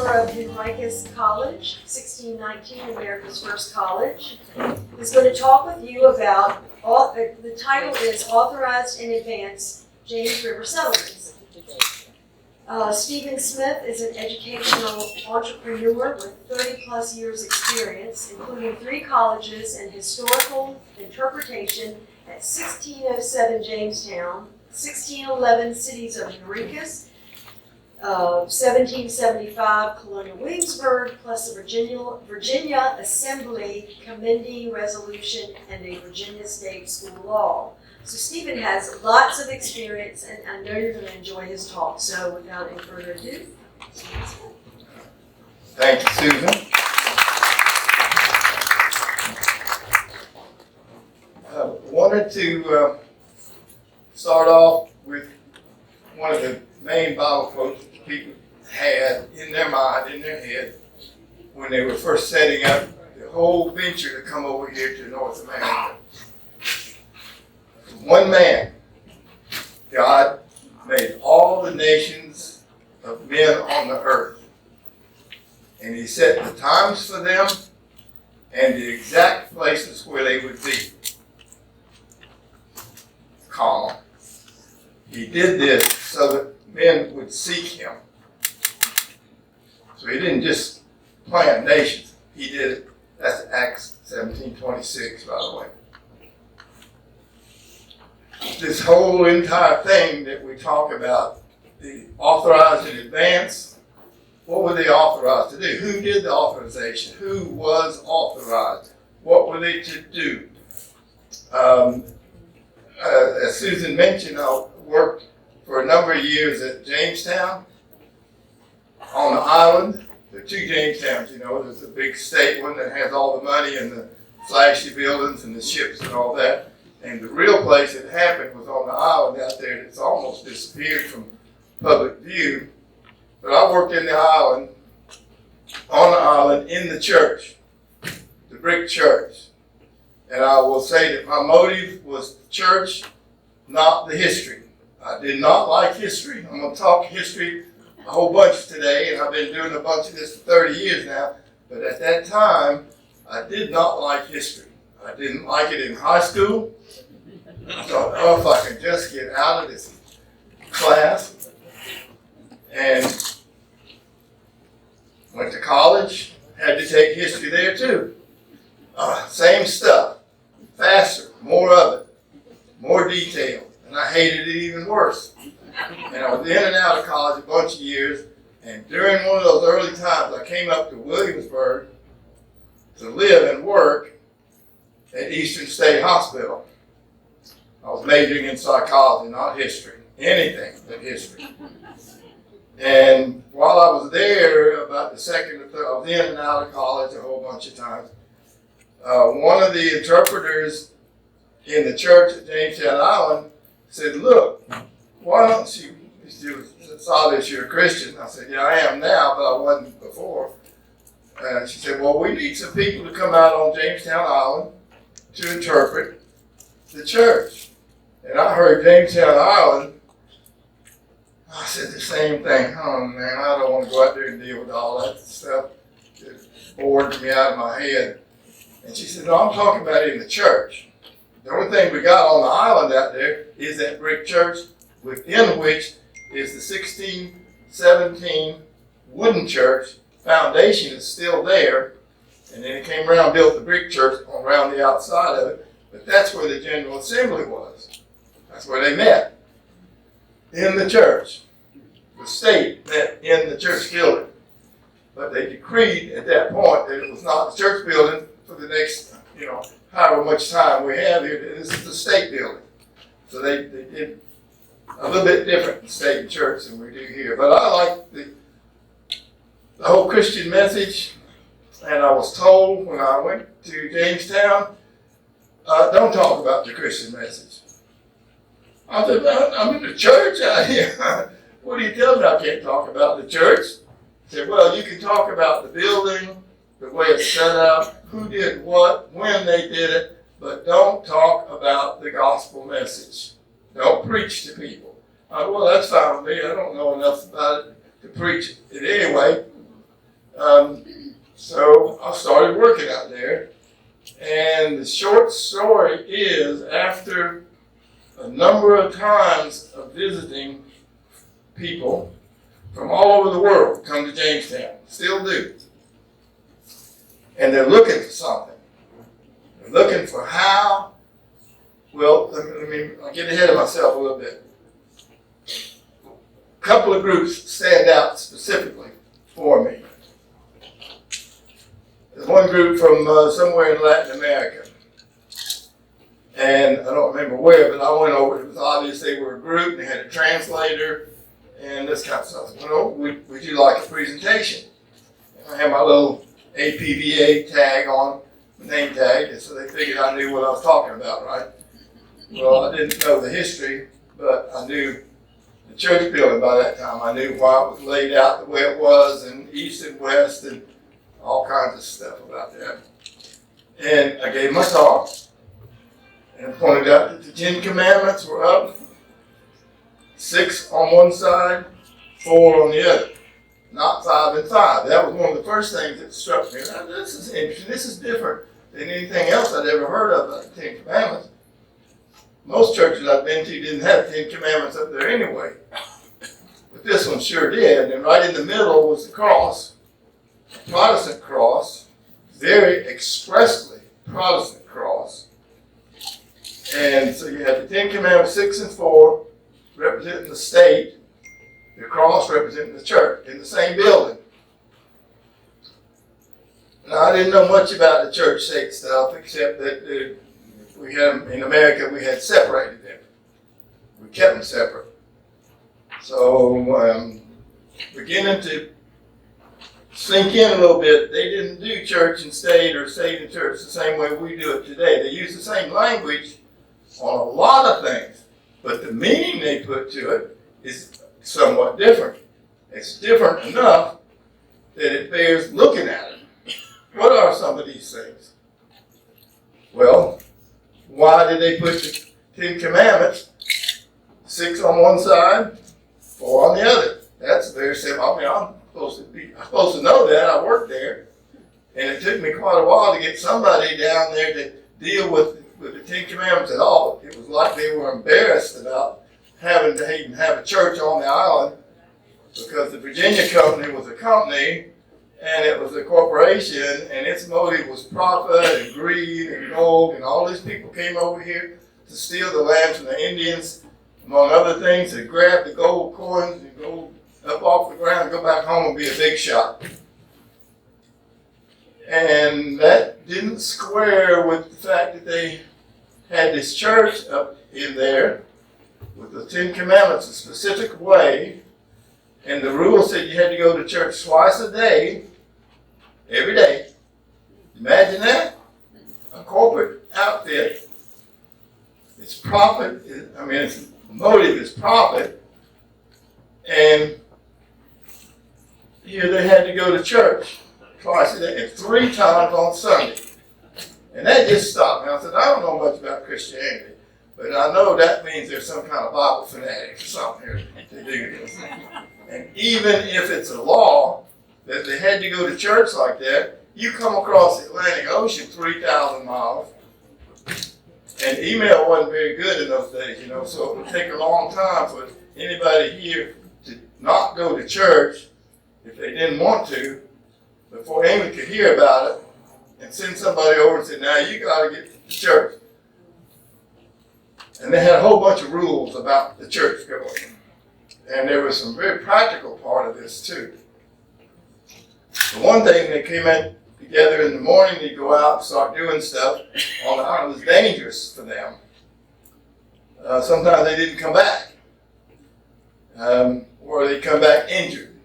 pastor of Henricus College, 1619, America's first college, is going to talk with you about, the title is Authorized in Advance, James River Settlements. Stephen Smith is an educational entrepreneur with 30 plus years experience, including 3 colleges in historical interpretation at 1607 Jamestown, 1611 Cities of Henricus, 1775 Colonial Williamsburg, plus a Virginia Assembly commending resolution and a Virginia State School Law. So Stephen has lots of experience, and I know you're going to enjoy his talk. So without any further ado, Stephen Smith. Thank you, Susan. I wanted to start off with one of the main Bible quotes that people had in their mind, in their head, when they were first setting up the whole venture to come over here to North America. One man, God made all the nations of men on the earth. And he set the times for them and the exact places where they would be. Comma. He did this so that men would seek him. So he didn't just plan nations. He did it. That's Acts 17:26, by the way. This whole entire thing that we talk about, the authorized in advance, what were they authorized to do? Who did the authorization? Who was authorized? What were they to do? As Susan mentioned, I worked for a number of years at Jamestown on the island. There are 2 Jamestowns, you know. There's a big state one that has all the money and the flashy buildings and the ships and all that. And the real place it happened was on the island out there. It's almost disappeared from public view. But I worked in the island, on the island, in the church, the brick church. And I will say that my motive was the church, not the history. I did not like history. I'm going to talk history a whole bunch today, and I've been doing a bunch of this for 30 years now. But at that time, I did not like history. I didn't like it in high school. I thought, oh, if I can just get out of this class. And went to college, had to take history there too. Same stuff, faster, more of it, more detail, and I hated it even worse. And I was in and out of college a bunch of years, and during one of those early times, I came up to Williamsburg to live and work at Eastern State Hospital. I was majoring in psychology, not history, anything but history. And while I was there, about the second or third, I was in and out of college a whole bunch of times. One of the interpreters in the church at Jamestown Island said, look, why don't you, it's obvious you're a Christian. I said, yeah, I am now, but I wasn't before. And she said, well, we need some people to come out on Jamestown Island to interpret the church. And I heard Jamestown Island. I said the same thing. Oh man, I don't want to go out there and deal with all that stuff. It bored me out of my head. And she said, no, I'm talking about it in the church. The only thing we got on the island out there is that brick church, within which is the 1617 wooden church. Foundation is still there. And then it came around, built the brick church around the outside of it. But that's where the General Assembly was. That's where they met. In the church. The state met in the church building. But they decreed at that point that it was not the church building for the next, however much time we have here. This is the state building. So they did a little bit different in state and church than we do here. But I like the whole Christian message. And I was told when I went to Jamestown, don't talk about the Christian message. I said, I'm in the church out here. What do you tell me I can't talk about the church? He said, well, you can talk about the building, the way it's set up, who did what, when they did it, but don't talk about the gospel message. Don't preach to people. Well, that's fine with me. I don't know enough about it to preach it anyway. So I started working out there. And the short story is, after a number of times of visiting people from all over the world come to Jamestown, still do. And they're looking for something. They're looking for how, well, I'll get ahead of myself a little bit. A couple of groups stand out specifically for me. There's one group from somewhere in Latin America. And I don't remember where, but I went over. It was obvious they were a group. They had a translator and this kind of stuff. I went over, would you like a presentation? And I had my little APVA tag on, name tag, and so they figured I knew what I was talking about, right? Well, I didn't know the history, but I knew the church building by that time. I knew why it was laid out the way it was, and east and west, and all kinds of stuff about that. And I gave my talk, and pointed out that the 10 Commandments were up, 6 on one side, 4 on the other. Not 5 and 5. That was one of the first things that struck me. Now, this is interesting. This is different than anything else I'd ever heard of about the 10 Commandments. Most churches I've been to didn't have 10 Commandments up there anyway. But this one sure did. And right in the middle was the cross. A Protestant cross. Very expressly Protestant cross. And so you have the 10 Commandments, 6 and 4, representing the state. The cross representing the church in the same building. Now, I didn't know much about the church-state stuff, except that we had, in America, we had separated them. We kept them separate. So, beginning to sink in a little bit, they didn't do church and state or state and church the same way we do it today. They use the same language on a lot of things, but the meaning they put to it is somewhat different. It's different enough that it bears looking at it. What are some of these things? Well, why did they put the 10 Commandments, 6 on one side, 4 on the other? That's very simple. I mean, I'm supposed to know that. I worked there. And it took me quite a while to get somebody down there to deal with the 10 Commandments at all. It was like they were embarrassed about having to even have a church on the island, because the Virginia company was a company and it was a corporation, and its motive was profit and greed and gold, and all these people came over here to steal the land from the Indians, among other things, to grab the gold coins and go up off the ground and go back home and be a big shot. And that didn't square with the fact that they had this church up in there with the 10 Commandments a specific way, and the rule said you had to go to church twice a day, every day. Imagine that. A corporate outfit. Its profit, its motive is profit, and here they had to go to church twice a day and 3 times on Sunday. And that just stopped me. I said, I don't know much about Christianity, but I know that means there's some kind of Bible fanatic or something here to do this. And even if it's a law that they had to go to church like that, you come across the Atlantic Ocean 3,000 miles, and email wasn't very good in those days, so it would take a long time for anybody here to not go to church if they didn't want to, before anyone could hear about it and send somebody over and say, now you got to get to church. And they had a whole bunch of rules about the church going. And there was some very practical part of this too. The one thing, they came in together in the morning, they'd go out and start doing stuff on the island. It was dangerous for them. Sometimes they didn't come back. Or they'd come back injured.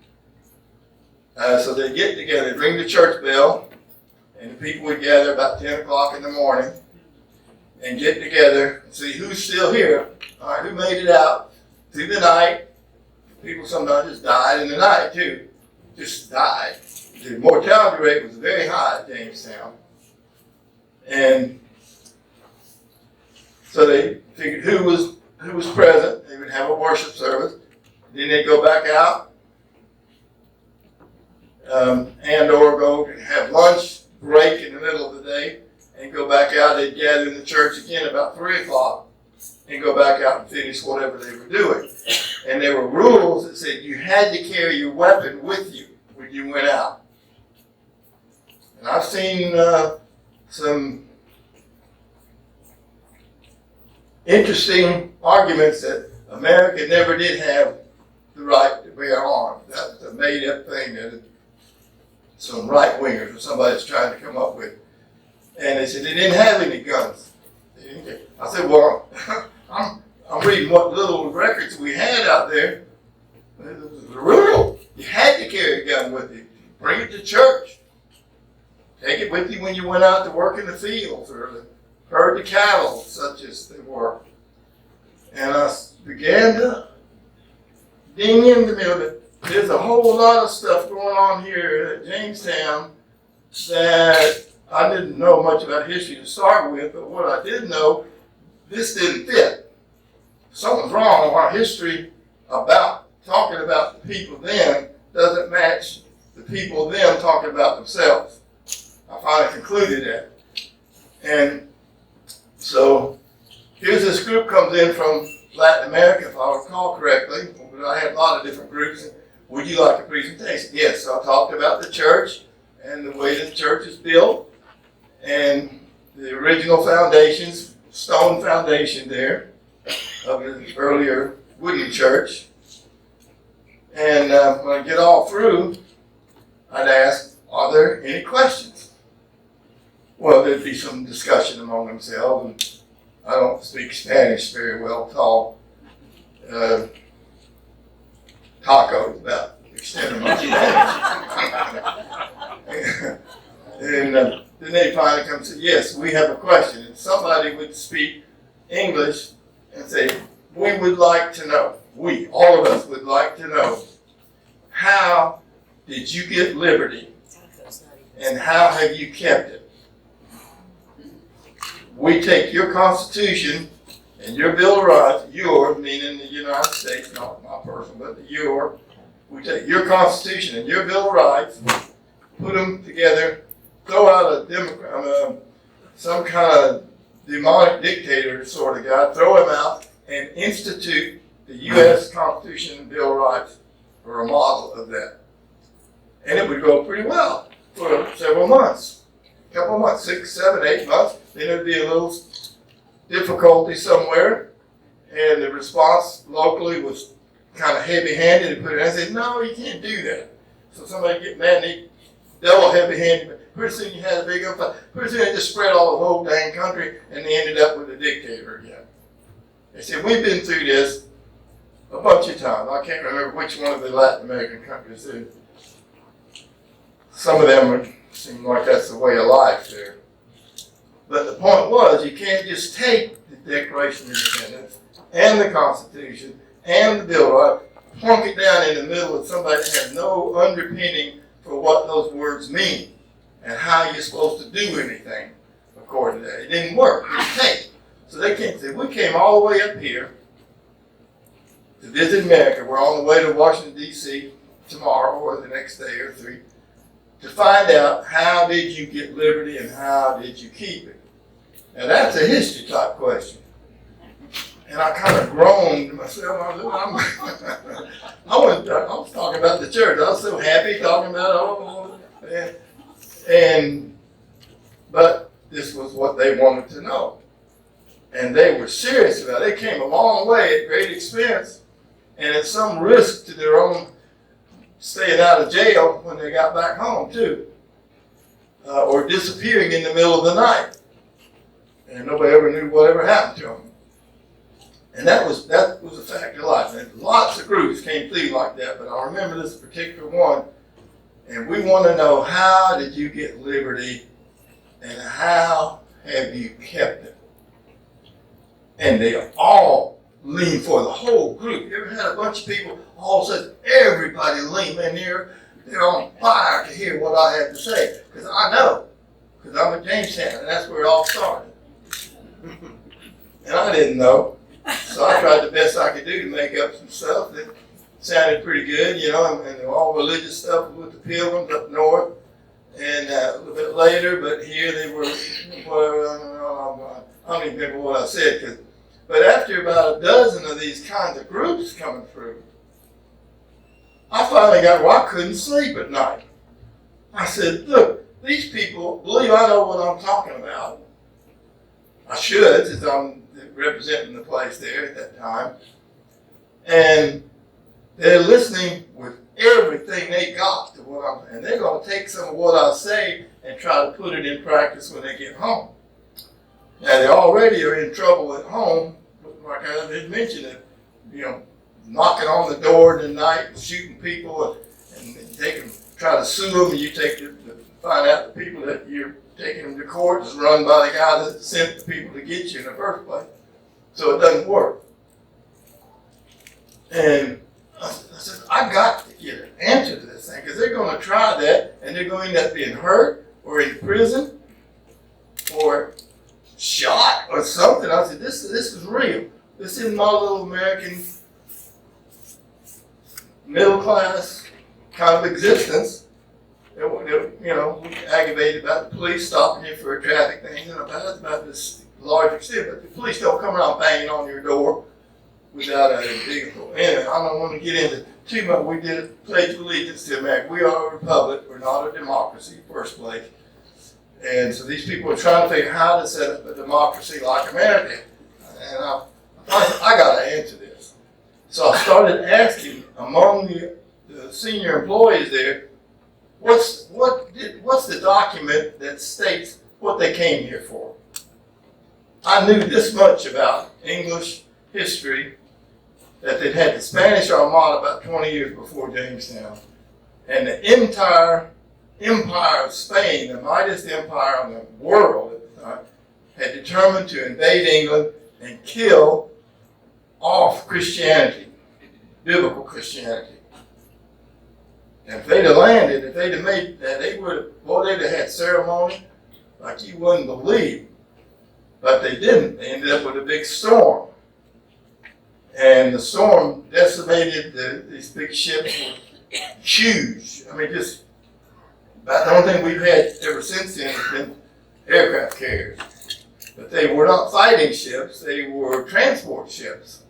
So they'd get together, they'd ring the church bell, and the people would gather about 10 o'clock in the morning and get together and see who's still here. All right, who made it out through the night. People sometimes just died in the night too. Just died. The mortality rate was very high at Jamestown. And so they figured who was present. They would have a worship service. Then they'd go back out and or go and have lunch break in the middle of the day and go back out. They'd gather in the church again about 3 o'clock and go back out and finish whatever they were doing. And there were rules that said you had to carry your weapon with you when you went out. And I've seen some interesting arguments that America never did have the right to bear arms. That's a made-up thing that some right-wingers or somebody's trying to come up with. And they said they didn't have any guns. I said, well, I'm reading what little records we had out there. It was a rule. You had to carry a gun with you. Bring it to church. Take it with you when you went out to work in the fields or herd the cattle, such as they were. And I began to ding in the middle of it. There's a whole lot of stuff going on here at Jamestown that I didn't know much about history to start with, but what I did know, this didn't fit. Something's wrong with our history about talking about the people then doesn't match the people then talking about themselves. I finally concluded that. And so here's this group comes in from Latin America, if I recall correctly. I had a lot of different groups. Would you like a presentation? Yes, so I talked about the church and the way the church is built and the original foundations, stone foundation there of the earlier wooden church. And when I get all through, I'd ask, are there any questions? Well, there'd be some discussion among themselves, and I don't speak Spanish very well at all. Tacos, about the extent of my Spanish. And then they finally come and say, yes, we have a question. And somebody would speak English and say, we would like to know, we, all of us would like to know, how did you get liberty and how have you kept it? We take your Constitution and your Bill of Rights, your, meaning the United States, not my personal, but your, we take your Constitution and your Bill of Rights, put them together, throw out some kind of demonic dictator sort of guy, throw him out, and institute the U.S. Constitution and Bill of Rights for a model of that. And it would go pretty well for several months, a couple of months, 6, 7, 8 months. Then there'd be a little difficulty somewhere, and the response locally was kind of heavy-handed. And I said, no, you can't do that. So somebody get mad and they double heavy-handed. Pretty soon you had a big upfire. Pretty soon it just spread all the whole dang country, and they ended up with a dictator again. They said, we've been through this a bunch of times. I can't remember which one of the Latin American countries did. Some of them seem like that's the way of life there. But the point was, you can't just take the Declaration of Independence and the Constitution and the Bill of Rights, plunk it down in the middle of somebody that has no underpinning for what those words mean and how you're supposed to do anything according to that. It didn't work. It didn't take. So they can't say, we came all the way up here to visit America. We're on the way to Washington, D.C. tomorrow or the next day or 3 to find out how did you get liberty and how did you keep it. Now that's a history type question. And I kind of groaned to myself. I was talking about the church. I was so happy talking about but this was what they wanted to know. And they were serious about it. They came a long way at great expense and at some risk to their own staying out of jail when they got back home too. Or disappearing in the middle of the night. And nobody ever knew whatever happened to them. And that was a fact of life. And lots of groups came through like that, but I remember this particular one. And we want to know, how did you get liberty and how have you kept it? And they all leaned for the whole group. You ever had a bunch of people, all of a sudden everybody leaned, and they're on fire to hear what I had to say. Because I know, because I'm at Jamestown, and that's where it all started. And I didn't know. So I tried the best I could do to make up some stuff that sounded pretty good, you know, and all religious stuff with the Pilgrims up north. And a little bit later, but here they were, I don't even remember what I said. But after about a dozen of these kinds of groups coming through, I finally got where I couldn't sleep at night. I said, look, these people believe I know what I'm talking about. I should, since I'm representing the place there at that time. And they're listening with everything they got to what and they're going to take some of what I say and try to put it in practice when they get home. Now, they already are in trouble at home, like I did mention it, you know, knocking on the door in the night, shooting people, and they can try to sue them, and you find out the people that you're taking them to court is run by the guy that sent the people to get you in the first place. So it doesn't work. And I said, I got to get an answer to this thing, because they're going to try that, and they're going to end up being hurt, or in prison, or shot, or something. I said, this is real. This isn't my little American middle class kind of existence. You know, we aggravated about the police stopping you for a traffic thing, and about this large extent, but the police don't come around banging on your door without a big, anyway, I don't want to get into too much. We did a pledge of allegiance to America. We are a republic. We're not a democracy, first place. And so these people are trying to figure out how to set up a democracy like America. And I got to answer this. So I started asking among the senior employees there, what's the document that states what they came here for? I knew this much about English history, that they'd had the Spanish Armada about 20 years before Jamestown, and the entire empire of Spain, the mightiest empire in the world at the time, had determined to invade England and kill off Christianity, biblical Christianity. And if they'd have landed, if they'd have made that, they'd have had ceremony like you wouldn't believe. But they didn't. They ended up with a big storm. And the storm decimated these big ships were huge. I mean, just about the only thing we've had ever since then has been aircraft carriers. But they were not fighting ships, they were transport ships.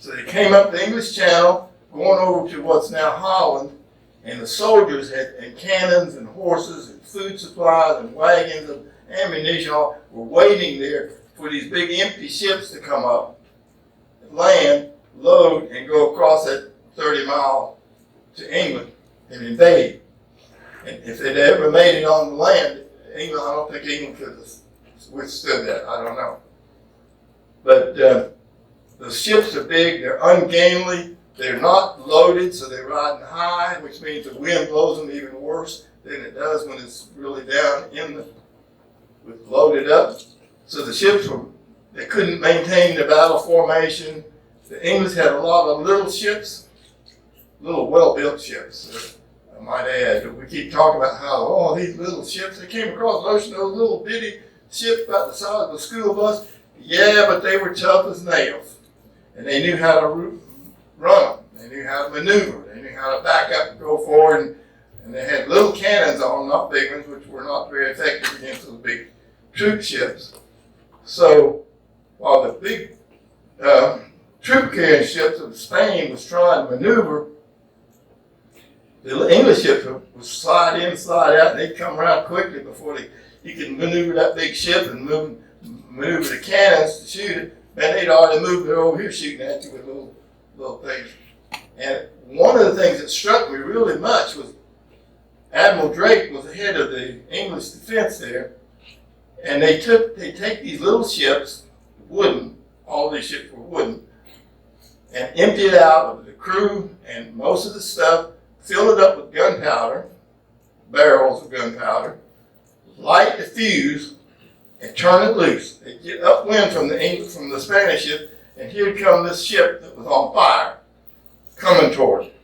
So they came up the English Channel, going over to what's now Holland, and the soldiers and cannons and horses and food supplies and wagons and ammunition all were waiting there for these big empty ships to come up, land, load, and go across that 30 mile to England and invade. And if they'd ever made it on the land, England, I don't think England could have withstood that. I don't know. But the ships are big, they're ungainly, they're not loaded, so they're riding high, which means the wind blows them even worse than it does when it's really down with loaded up. So the ships they couldn't maintain the battle formation. The English had a lot of little ships, little well-built ships, I might add. We keep talking about how, these little ships, they came across the ocean, those little bitty ships about the size of a school bus. Yeah, but they were tough as nails. And they knew how to run them. They knew how to maneuver. They knew how to back up and go forward. And they had little cannons on them, not big ones, which were not very effective against those big troop ships. So while the big troop-carrying ships of Spain was trying to maneuver, the English ships would slide in, slide out, and they'd come around quickly before you could maneuver that big ship and maneuver the cannons to shoot it. Man, they'd already moved it over here shooting at you with little things. And one of the things that struck me really much was Admiral Drake was the head of the English defense there, and they take these little ships, wooden, all these ships were wooden, and empty it out of the crew and most of the stuff, fill it up with gunpowder, barrels of gunpowder, light the fuse, and turn it loose. They get upwind from the Spanish ship, and here come this ship that was on fire, coming toward it.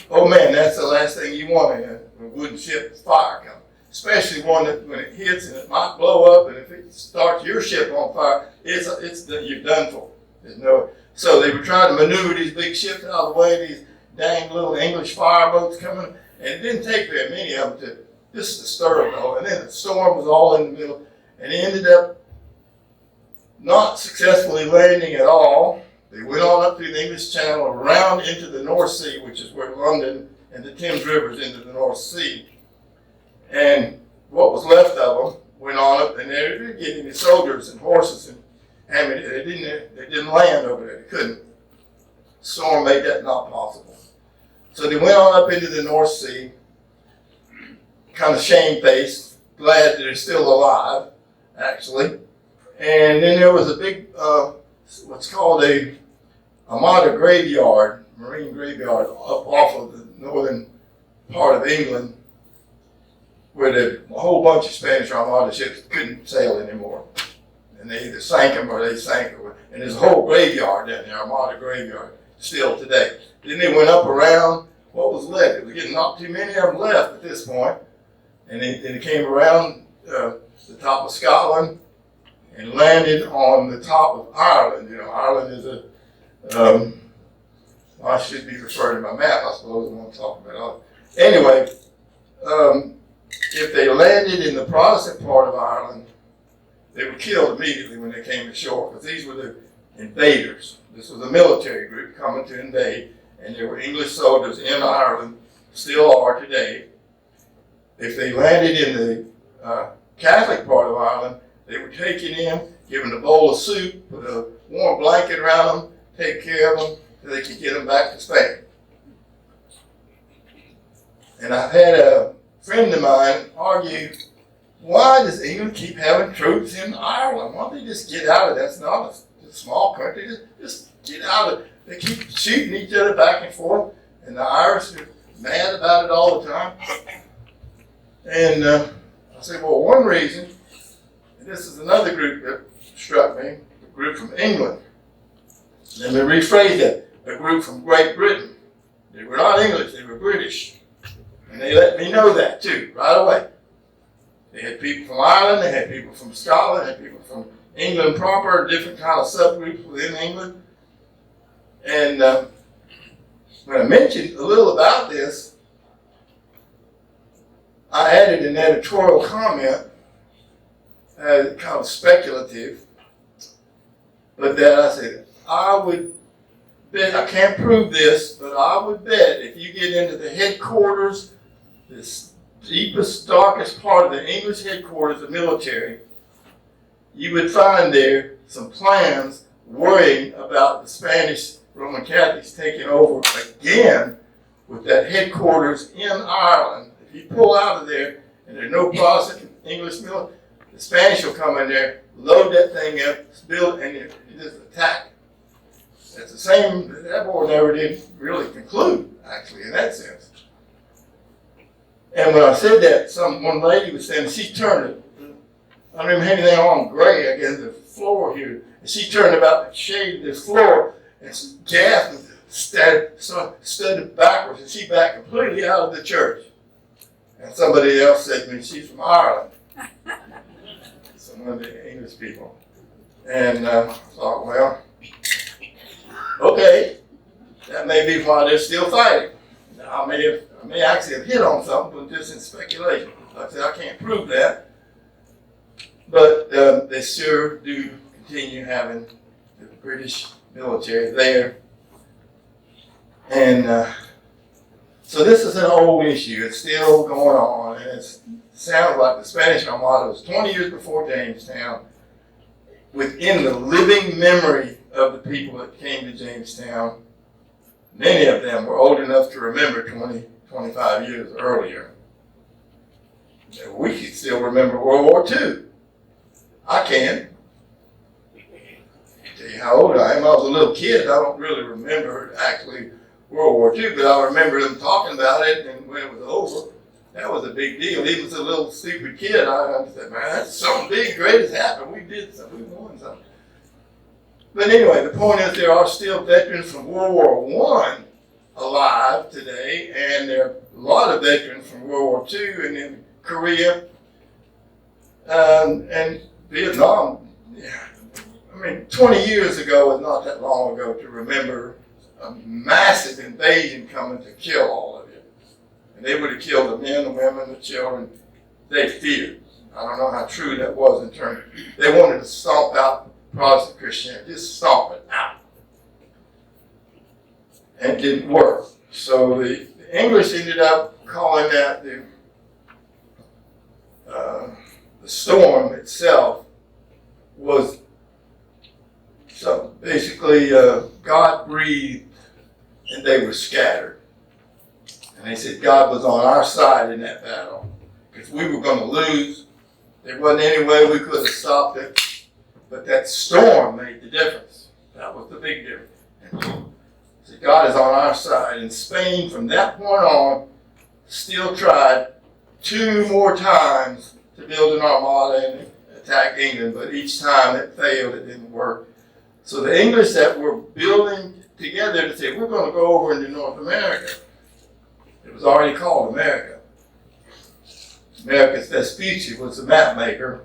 Oh man, that's the last thing you want in a wooden ship with fire coming. Especially one that when it hits and it might blow up, and if it starts your ship on fire, you're done for. So they were trying to maneuver these big ships out of the way, these dang little English fireboats coming, and it didn't take very many of them to disturb it all. And then the storm was all in the middle, and he ended up not successfully landing at all. They went on up through the English Channel, around into the North Sea, which is where London and the Thames River is into the North Sea. And what was left of them went on up, and they were getting the soldiers and horses and ammunition. They didn't land over there. They couldn't. The storm made that not possible. So they went on up into the North Sea, kind of shamefaced, glad that they're still alive, actually. And then there was a big, what's called a Armada graveyard, marine graveyard, up off of the northern part of England, where a whole bunch of Spanish Armada ships couldn't sail anymore. And they either sank them or they sank them. And there's a whole graveyard down there, Armada graveyard, still today. Then they went up around what was left. It was getting not too many of them left at this point. And they came around the top of Scotland and landed on the top of Ireland. You know, Ireland is I should be referring to my map, I suppose, I want to talk about it. Anyway, if they landed in the Protestant part of Ireland, they were killed immediately when they came ashore, because these were the invaders. This was a military group coming to invade, and there were English soldiers in Ireland, still are today. If they landed in the Catholic part of Ireland, they were taken in, given a bowl of soup, put a warm blanket around them, take care of them, so they could get them back to Spain. And I've had a friend of mine argue, why does England keep having troops in Ireland? Why don't they just get out of it? That's not a small country. Just get out of it. They keep shooting each other back and forth, and the Irish are mad about it all the time. And I said, well, one reason, and this is another group that struck me, a group from England. Let me rephrase that. A group from Great Britain. They were not English, they were British. And they let me know that too, right away. They had people from Ireland, they had people from Scotland, they had people from England proper, different kind of subgroups within England. And when I mentioned a little about this, I added an editorial comment, kind of speculative, but that I said, I would bet, I can't prove this, but I would bet if you get into the headquarters, this deepest, darkest part of the English headquarters of military, you would find there some plans worrying about the Spanish Roman Catholics taking over again with that headquarters in Ireland. If you pull out of there and there's no Protestant English military, the Spanish will come in there, load that thing up, build, and you just attack. That's the same, that war never did really conclude, actually, in that sense. And when I said that, one lady was saying, she turned it, I don't even have anything on gray against the floor here, and she turned about the shade of this floor and gasped and stood backwards, and she backed completely out of the church. And somebody else said to me, she's from Ireland. Some of the English people. And I thought, well, okay, that may be why they're still fighting. Now, I may actually have hit on something, but just in speculation. Like I said, I can't prove that. But they sure do continue having the British military there. And so this is an old issue. It's still going on. And it sounds like the Spanish Armada was 20 years before Jamestown, within the living memory of the people that came to Jamestown. Many of them were old enough to remember 20, 25 years earlier. We can still remember World War II. I can. Tell you how old I am. I was a little kid. I don't really remember actually World War II, but I remember them talking about it, and when it was over, that was a big deal. Even as a little stupid kid, I said, man, that's something big, great has happened. We did something. We won something. But anyway, the point is there are still veterans from World War I alive today, and there are a lot of veterans from World War II and in Korea and Vietnam. Yeah. I mean, 20 years ago is not that long ago to remember a massive invasion coming to kill all of you. And they would have killed the men, the women, the children. They feared. I don't know how true that was in terms. They wanted to stomp out Protestant Christianity, just stomp it out. And it didn't work. So the English ended up calling that the storm itself was so basically God breathed and they were scattered. And they said God was on our side in that battle because we were going to lose. There wasn't any way we could have stopped it. But that storm made the difference. That was the big difference. So God is on our side. And Spain, from that point on, still tried 2 more times to build an armada and attack England. But each time it failed. It didn't work. So the English that were building together to say, we're going to go over into North America. It was already called America. Americus Vespucci was the map maker,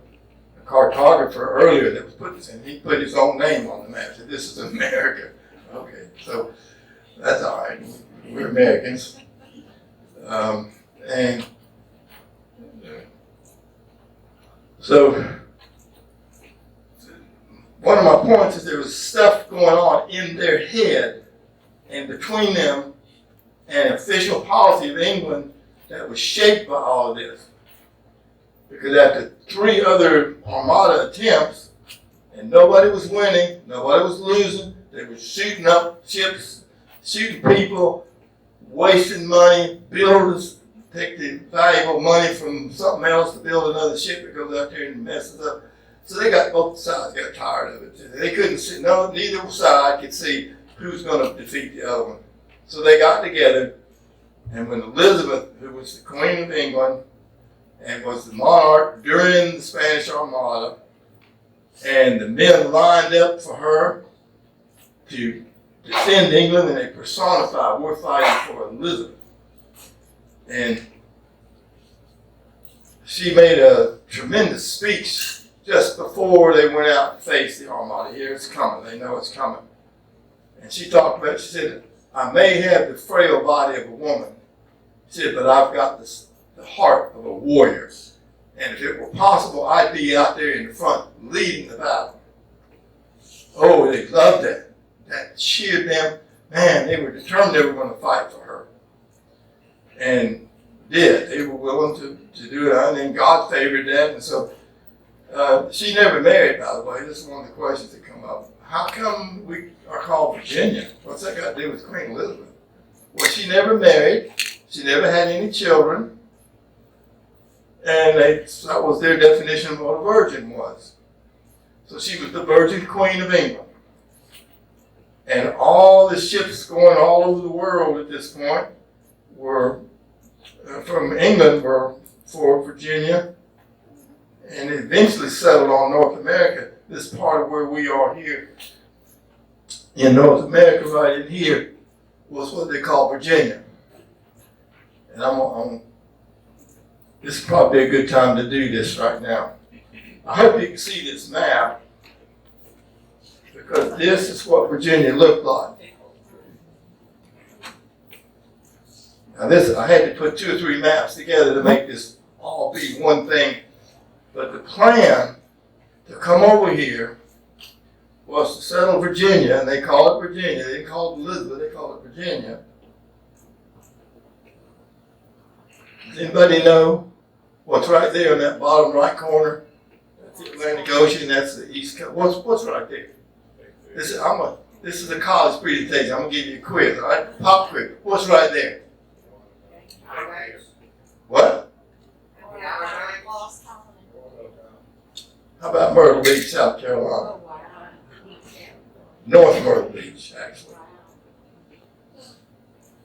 a cartographer earlier that was put this in. He put his own name on the map. Said, this is America. Okay, so that's all right. We're Americans. And so one of my points is there was stuff going on in their head and between them and official policy of England that was shaped by all of this. Because after 3 other armada attempts, and nobody was winning, nobody was losing, they were shooting up ships, shooting people, wasting money, builders take the valuable money from something else to build another ship that goes out there and messes up. So they got both sides got tired of it. They couldn't see, neither side could see who's going to defeat the other one. So they got together, and when Elizabeth, who was the Queen of England, and was the monarch during the Spanish Armada, and the men lined up for her to defend England, and they personified, we're fighting for Elizabeth. And she made a tremendous speech just before they went out to face the Armada. Here it's coming. They know it's coming. And she talked about, she said, I may have the frail body of a woman. She said, but I've got the heart of a warrior. And if it were possible, I'd be out there in the front leading the battle. Oh, they loved that. That cheered them. Man, they were determined they were going to fight for her. And did. They were willing to do it. And then God favored that. And so she never married, by the way. This is one of the questions that come up. How come we are called Virginia? What's that got to do with Queen Elizabeth? Well, she never married. She never had any children. And that was their definition of what a virgin was. So she was the Virgin Queen of England. And all the ships going all over the world at this point were from England were for Virginia, and eventually settled on North America. This part of where we are here in North America, right in here, was what they call Virginia. And this is probably a good time to do this right now. I hope you can see this map, because this is what Virginia looked like. Now I had to put 2 or 3 maps together to make this all be one thing. But the plan to come over here was to settle Virginia, and they call it Virginia. They didn't call it Elizabeth, they call it Virginia. Does anybody know what's right there in that bottom right corner? That's the Atlantic Ocean, that's the East Coast. What's right there? This is a college presentation. I'm going to give you a quiz, all right? Pop quiz. What's right there? What? How about Myrtle Beach, South Carolina? North Myrtle Beach, actually.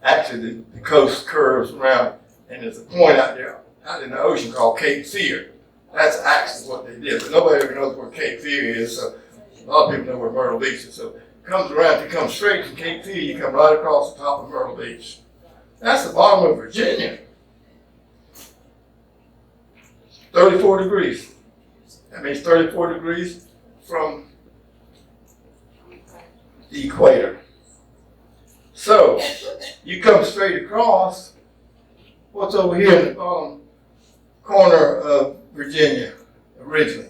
Actually, the coast curves around, and there's a point out there, out in the ocean called Cape Fear. That's actually what they did, but nobody ever knows where Cape Fear is, so a lot of people know where Myrtle Beach is. So it comes around, if you come straight from Cape Fear, you come right across the top of Myrtle Beach. That's the bottom of Virginia. 34 degrees. That means 34 degrees from the equator. So, you come straight across, what's over here in the bottom corner of Virginia originally?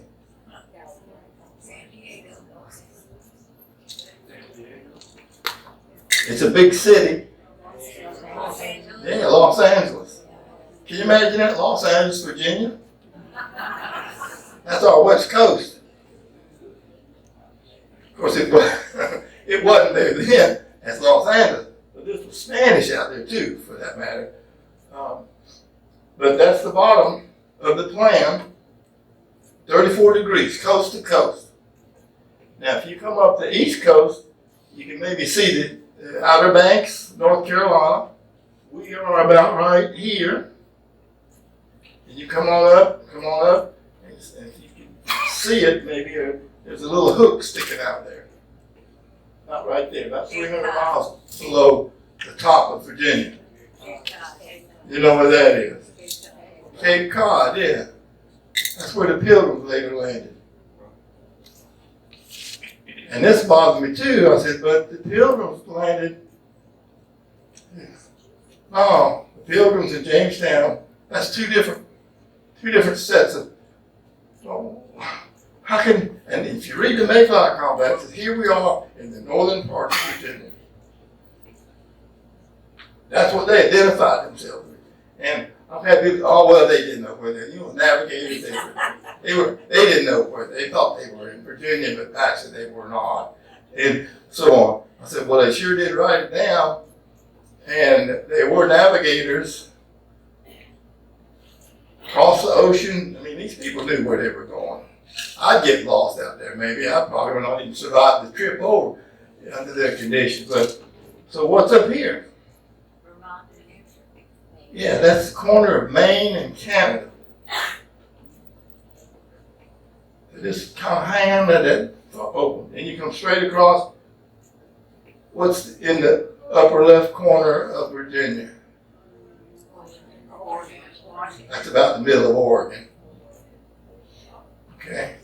It's a big city. Yeah, Los Angeles. Can you imagine that? Los Angeles, Virginia? That's our west coast. Of course, it wasn't there then as Los Angeles, but this was Spanish out there too, for that matter. But that's the bottom of the plan, 34 degrees, coast to coast. Now, if you come up the east coast, you can maybe see the Outer Banks, North Carolina. We are about right here. And you come on up, and if you can see it, maybe there's a little hook sticking out there. Not right there, about 300 miles below the top of Virginia. You know where that is? Cape Cod, yeah. That's where the Pilgrims later landed. And this bothered me too. I said, but the Pilgrims landed. No, the Pilgrims in Jamestown, that's two different sets of. Oh, how can, and if you read the Mayflower Compact, here we are in the northern part of Virginia. That's what they identified themselves with. And I've had people, oh, well, they didn't know where they were, navigators, they didn't know where, they thought they were in Virginia, but actually they were not. And so on. I said, well, they sure did write it down, and they were navigators across the ocean. I mean, these people knew where they were going. I'd get lost out there, maybe. I probably would not even survive the trip over under their conditions. But so what's up here? Yeah, that's the corner of Maine and Canada. Just kind of hang on that open, and you come straight across. What's in the upper left corner of Virginia? That's about the middle of Oregon. Okay.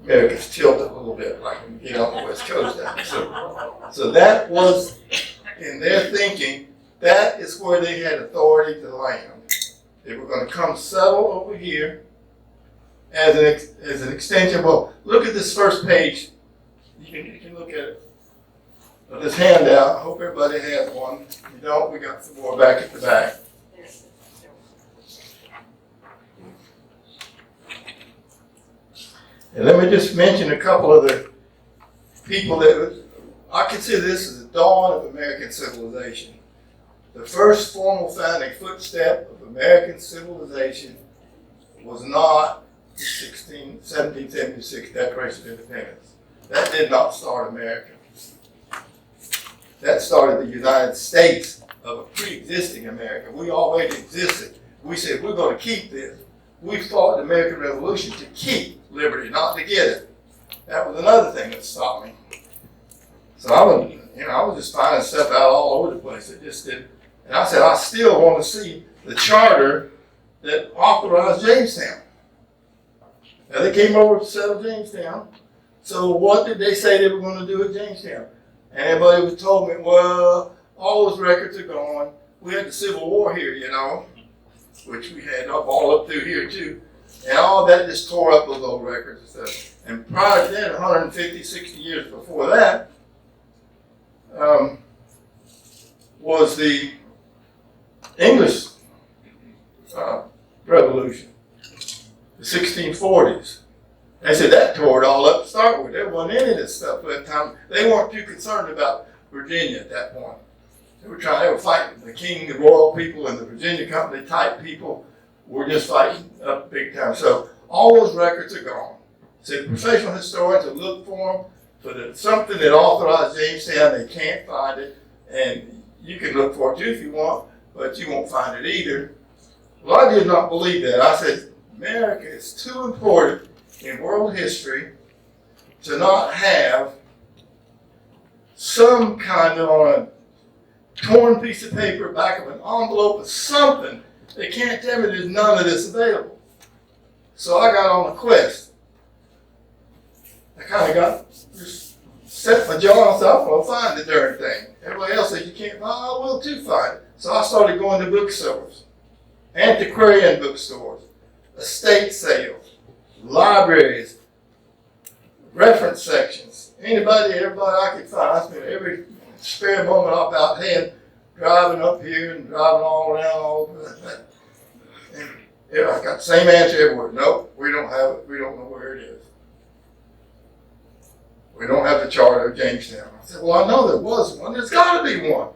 America's tilted a little bit, like when you get on the west coast. So that was, in their thinking, that is where they had authority to land. They were going to come settle over here as an extension. Well, look at this first page. You can look at it. Of this handout. I hope everybody has one. If you don't, we got some more back at the back. And let me just mention a couple of the people that I consider this as the dawn of American civilization. The first formal founding footstep of American civilization was not the 1776 Declaration of Independence. That did not start America. That started the United States of a pre-existing America. We already existed. We said, we're going to keep this. We fought the American Revolution to keep liberty, not to get it. That was another thing that stopped me. So I was just finding stuff out all over the place. It just did. And I said, I still want to see the charter that authorized Jamestown. Now they came over to settle Jamestown. So what did they say they were going to do at Jamestown? And everybody was told me, well, all those records are gone. We had the Civil War here, which we had all up through here too. And all that just tore up those old records and stuff. And prior to that, 150, 60 years before that, was the English Revolution, the 1640s. They said that tore it all up to start with. There wasn't any of this stuff at that time. They weren't too concerned about Virginia at that point. They were fighting the king, the royal people, and the Virginia Company type people were just fighting up big time. So all those records are gone. So professional historians have looked for them, for something that authorized Jamestown. They can't find it, and you can look for it too if you want, but you won't find it either. Well, I did not believe that. I said, America is too important in world history to not have some kind of on a torn piece of paper, back of an envelope or something. They can't tell me there's none of this available. So I got on a quest. I kind of just set my John, I said, I'm going to find the darn thing. Everybody else said, you can't find it. I will too find it. So I started going to bookstores, antiquarian bookstores, estate sales, libraries, reference sections. Everybody I could find. I spent every spare moment I about had driving up here and driving all around all that. And I got the same answer everywhere. Nope, we don't have it. We don't know where it is. We don't have the charter of Jamestown. I said, well, I know there was one. There's got to be one.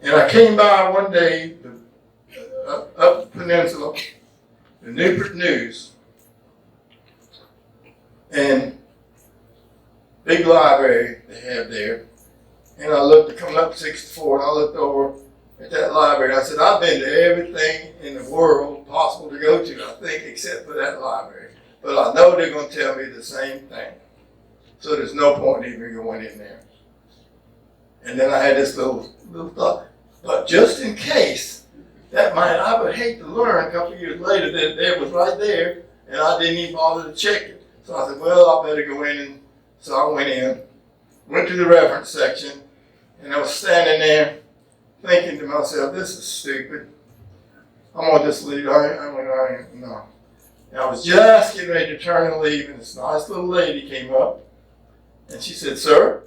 And I came by one day up the peninsula, the Newport News, and big library they had there. And I looked, coming up 64, and I looked over at that library. And I said, I've been to everything in the world possible to go to, I think, except for that library. But I know they're going to tell me the same thing. So there's no point in even going in there. And then I had this little thought. But just in case, I would hate to learn a couple of years later that it was right there, and I didn't even bother to check it. So I said, well, I better go in. And so I went in, went to the reference section, and I was standing there thinking to myself, this is stupid. I'm going to just leave. No. And I was just getting ready to turn and leave, and this nice little lady came up, and she said, sir,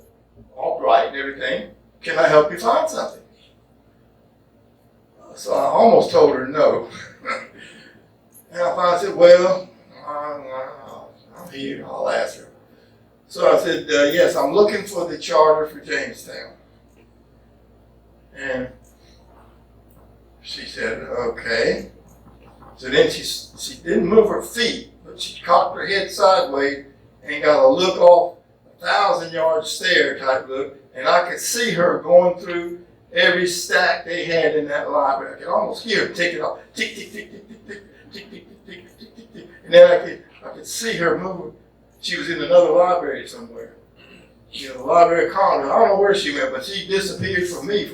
all right and everything, can I help you find something? So I almost told her no. And I finally said, well, I'm here, I'll ask her. So I said, yes, I'm looking for the charter for Jamestown. And she said, okay. So then she didn't move her feet, but she cocked her head sideways and got a look off, 1,000-yard stare type look, and I could see her going through every stack they had in that library. I could almost hear her tick it off, tick, tick, tick, tick, tick, tick, tick, tick, tick, tick, tick, tick, tick. And then I could see her moving. She was in another library somewhere. The Library of Congress. I don't know where she went, but she disappeared from me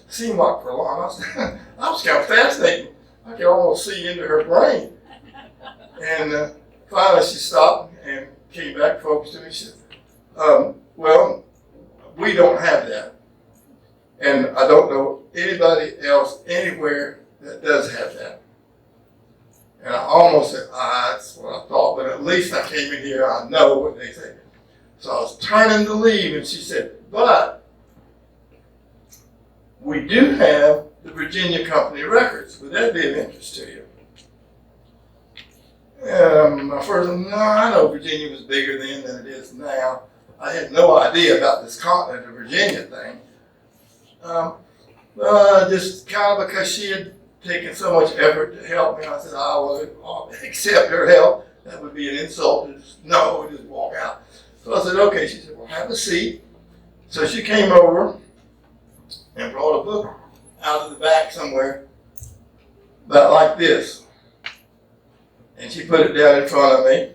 seemed like for a long time. I was kind of fascinating. I could almost see into her brain. And finally she stopped and came back, focused to me. She said, well, we don't have that. And I don't know anybody else anywhere that does have that. And I almost said, that's what I thought, but at least I came in here, I know what they say. So I was turning to leave, and she said, but we do have the Virginia Company records. Would that be of interest to you? My first, no, I know Virginia was bigger then than it is now. I had no idea about this continent of Virginia thing. Just kind of because she had taken so much effort to help me, I said, I would accept her help. That would be an insult. No, just walk out. So I said, okay. She said, well, have a seat. So she came over and brought a book out of the back somewhere, about like this. And she put it down in front of me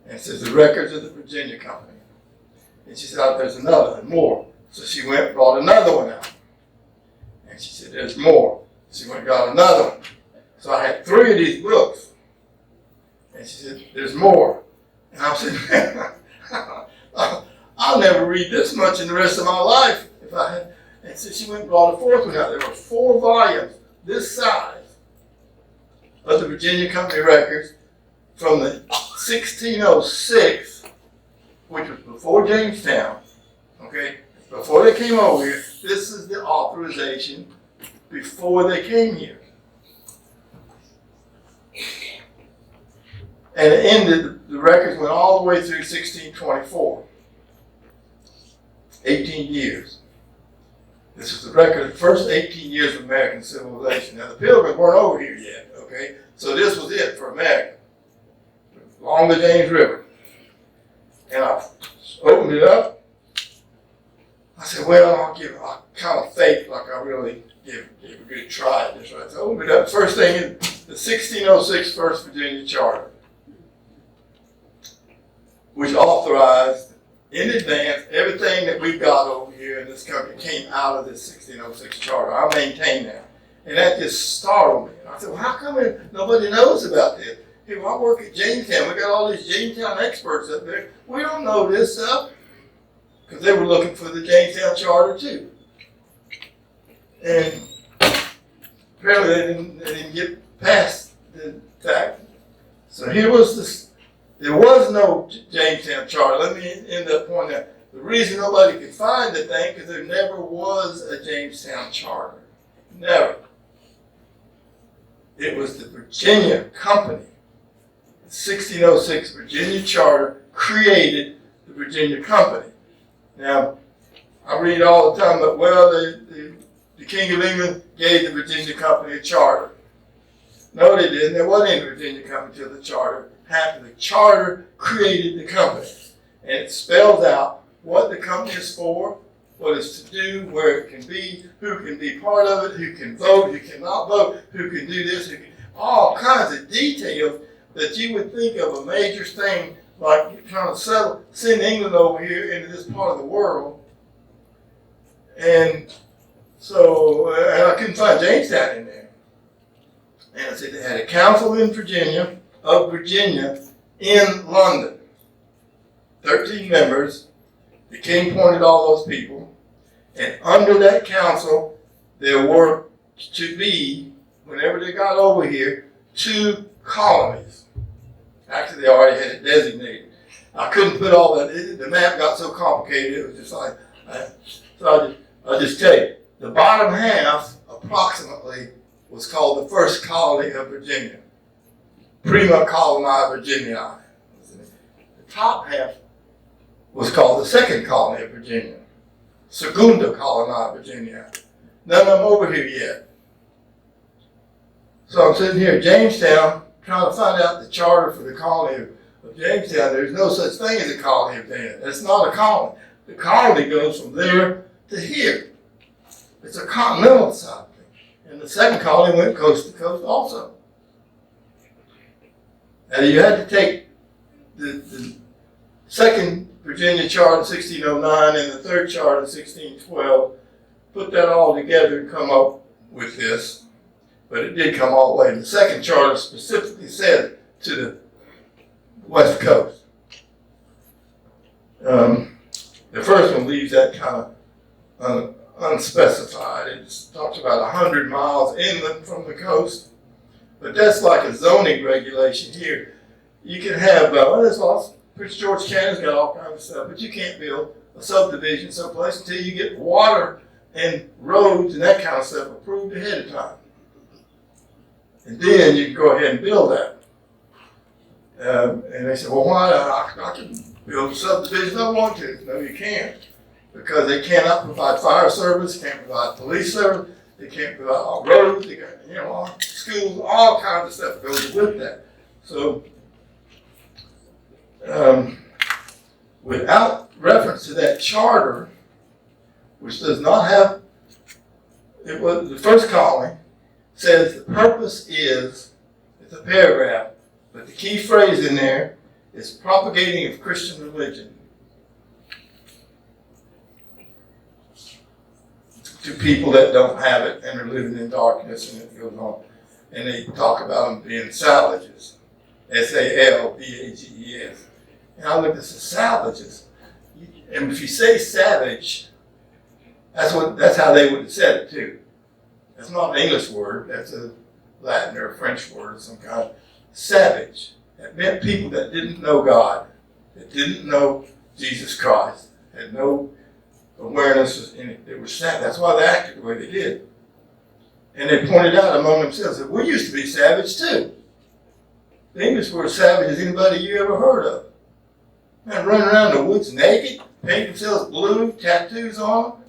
and says, the records of the Virginia Company. And she said, oh, there's another and more. So she went and brought another one out. And she said, there's more. She went and got another one. So I had 3 of these books. And she said, there's more. And I said, I'll never read this much in the rest of my life if I had. And so she went and brought a 4th one out. There were 4 volumes this size of the Virginia Company records from the 1606, which was before Jamestown, okay? Before they came over here. This is the authorization before they came here. And it ended, the records went all the way through 1624. 18 years. This is the record of the first 18 years of American civilization. Now, the Pilgrims weren't over here yet, okay? So this was it for America, along the James River. And I opened it up. I said, well, I kind of faked like I really gave a good try at this, right? So I opened it up. First thing is the 1606 First Virginia Charter, which authorized in advance everything that we've got over here in this country came out of this 1606 charter. I maintain that. And that just startled me. And I said, well, how come nobody knows about this? Hey, well, I work at Jamestown. We got all these Jamestown experts up there. We don't know this stuff. because they were looking for the Jamestown Charter too. And apparently they didn't get past the fact. So here was this, there was no Jamestown Charter. Let me end up pointing out. The reason nobody could find the thing, because there never was a Jamestown Charter. Never. It was the Virginia Company. The 1606 Virginia Charter created the Virginia Company. Now, I read all the time that, well, the King of England gave the Virginia Company a charter. No, they didn't. There wasn't any Virginia Company till the charter happened. The charter created the company. And it spells out what the company is for, what it's to do, where it can be, who can be part of it, who can vote, who cannot vote, who can do this, who can, all kinds of details that you would think of a major thing like trying to send England over here into this part of the world. And so, and I couldn't find Jamestown in there. And I said they had a council in Virginia, in London. 13 members. The king appointed all those people. And under that council, there were to be, whenever they got over here, 2 colonies. Actually, they already had it designated. I couldn't put all that, the map got so complicated, it was just like, so I'll just tell you, the bottom half, approximately, was called the first colony of Virginia. Prima Coloni Virginia. The top half was called the second colony of Virginia. Segunda Coloni Virginia. None of them over here yet. So I'm sitting here in Jamestown trying to find out the charter for the colony of Jamestown. There's no such thing as a colony of Jamestown. That's not a colony. The colony goes from there to here. It's a continental side thing. And the second colony went coast to coast also. And you had to take the second Virginia Charter in 1609 and the third charter in 1612, put that all together and come up with this. But it did come all the way. The second charter specifically said to the West Coast. The first one leaves that kind of unspecified. It talks about 100 miles inland from the coast. But that's like a zoning regulation here. You can have, there's lots, Prince George County's got all kinds of stuff, but you can't build a subdivision someplace until you get water and roads and that kind of stuff approved ahead of time. And then you can go ahead and build that. And they said, well, why? I can build a subdivision I want to. No, you can't. Because they cannot provide fire service, can't provide police service, they can't provide all roads, they got, all schools, all kinds of stuff goes with that. So, without reference to that charter, which does not have, it was the first colony, says the purpose is, it's a paragraph, but the key phrase in there is propagating of Christian religion to people that don't have it and are living in darkness, and it goes on. And they talk about them being savages, S-A-L-V-A-G-E-S. And I look at the savages, and if you say savage, that's how they would have said it too. That's not an English word, that's a Latin or a French word of some kind. Savage. That meant people that didn't know God, that didn't know Jesus Christ, had no awareness in it. They were savage. That's why they acted the way they did. And they pointed out among themselves that we used to be savage too. The English were as savage as anybody you ever heard of. Man, running around the woods naked, painting themselves blue, tattoos on them.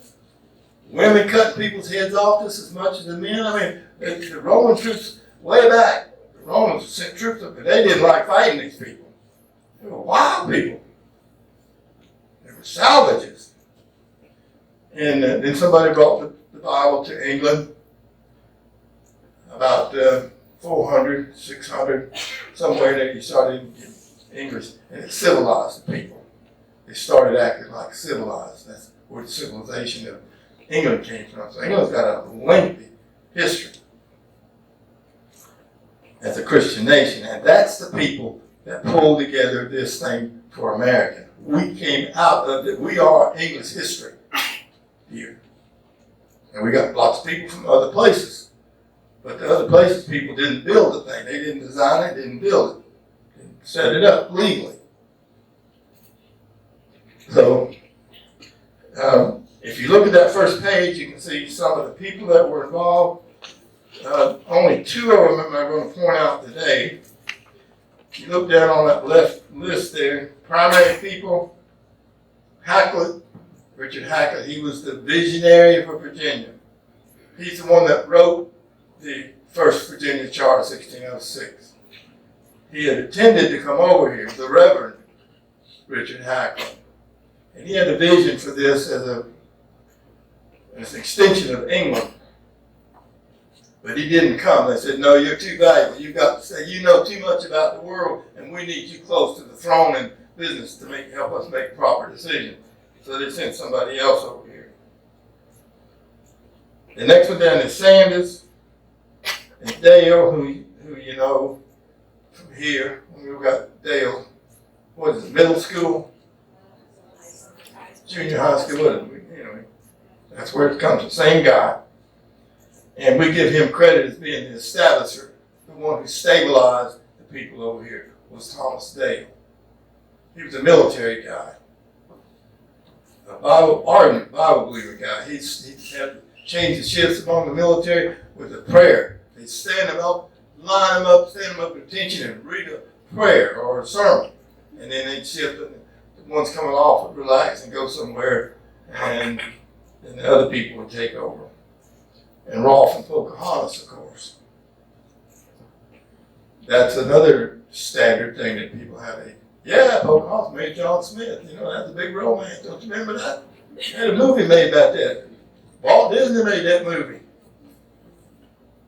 Women cutting people's heads off just as much as the men. I mean, the Roman troops, way back, the Romans sent troops up, but they didn't like fighting these people. They were wild people. They were savages. And then somebody brought the Bible to England about 400, 600, somewhere there you started getting English, and it civilized the people. They started acting like civilized. That's where the civilization of England came from. So England's got a lengthy history as a Christian nation, and that's the people that pulled together this thing for America. We came out of it. We are English history here. And we got lots of people from other places. But the other places, people didn't build the thing. They didn't design it, didn't build it. Didn't set it up legally. So, if you look at that first page, you can see some of the people that were involved. Only two of them I'm going to point out today. If you look down on that left list there, primary people, Hackett, Richard Hackett, he was the visionary for Virginia. He's the one that wrote the first Virginia Charter, 1606. He had intended to come over here, the Reverend Richard Hackett. And he had a vision for this as an extension of England. But he didn't come. They said, no, you're too valuable. You've got to say, you know too much about the world, and we need you close to the throne and business to help us make proper decisions. So they sent somebody else over here. The next one down is Sanders and Dale, who you know from here. We've got Dale, what is it, middle school? Junior high school, that's where it comes from, same guy. And we give him credit as being the establisher. The one who stabilized the people over here was Thomas Dale. He was a military guy, ardent Bible believer guy. He had changed the shifts among the military with a prayer. They'd stand them up, line them up, stand them up at attention and read a prayer or a sermon. And then they'd shift and the ones coming off would relax and go somewhere, and then the other people would take over. And Rolfe and Pocahontas, of course. That's another standard thing that people have. Pocahontas made John Smith. That's a big romance. Don't you remember that? They had a movie made about that. Walt Disney made that movie.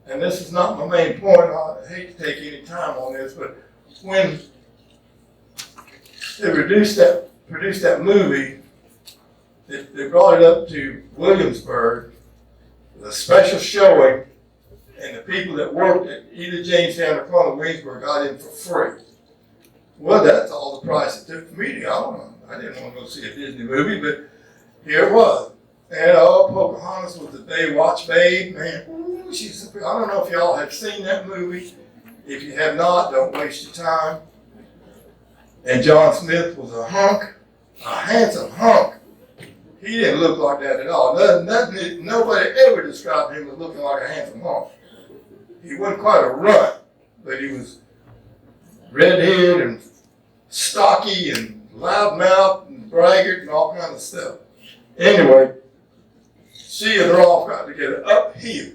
And this is not my main point. I hate to take any time on this, but when they produced that movie, they brought it up to Williamsburg with a special showing, and the people that worked at either Jamestown or Columbia Williamsburg got in for free. Well, that's all the price it took for me to go. I didn't want to go see a Disney movie, but here it was. And Pocahontas was the Baywatch babe, man. Ooh, I don't know if y'all have seen that movie. If you have not, don't waste your time. And John Smith was a hunk, a handsome hunk. He didn't look like that at all. Nobody ever described him as looking like a handsome hunk. He wasn't quite a runt, but he was redhead and stocky and loudmouth and braggart and all kinds of stuff. Anyway, she and Rolfe got together uphill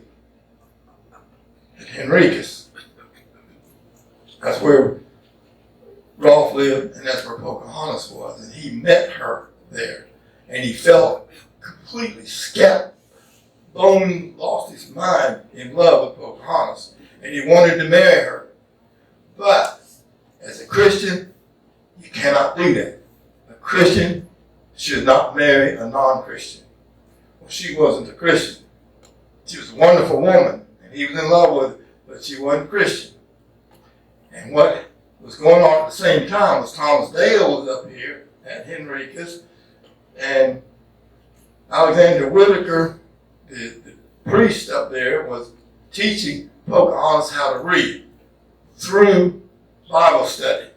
at Henricus. That's where Rolfe lived, and that's where Pocahontas was. And he met her there. And he felt completely scattered, lost his mind in love with Pocahontas. And he wanted to marry her. But as a Christian, you cannot do that. A Christian should not marry a non-Christian. Well, she wasn't a Christian. She was a wonderful woman, and he was in love with her, but she wasn't Christian. And what was going on at the same time was Thomas Dale was up here at Henricus, and Alexander Whitaker, the priest up there, was teaching Pocahontas how to read through Bible study.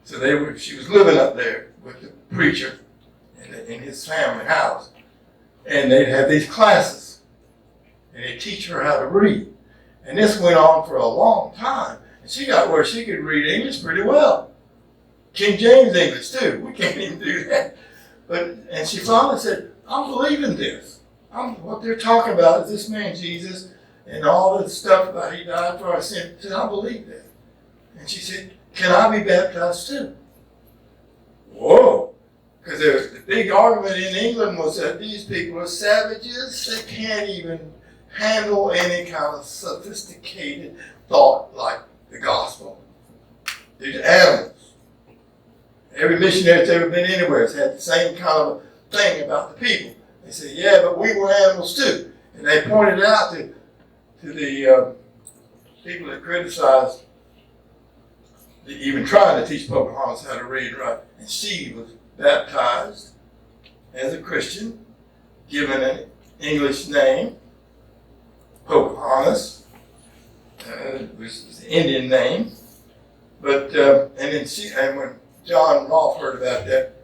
So she was living up there with the preacher in his family house. And they'd have these classes. And they'd teach her how to read. And this went on for a long time. And she got where she could read English pretty well. King James English too. We can't even do that. And she finally said, I'm believing this. What they're talking about is this man Jesus and all this stuff about he died for our sin. She said, I believe that. And she said, can I be baptized too? Whoa. Because the big argument in England was that these people are savages. They can't even handle any kind of sophisticated thought like the gospel. They're animals. Every missionary that's ever been anywhere has had the same kind of thing about the people. They say, yeah, but we were animals too. And they pointed it out to the people that criticized even trying to teach Pocahontas how to read and write. And she was baptized as a Christian, given an English name, Pocahontas, which is the Indian name. But and when John Rolfe heard about that,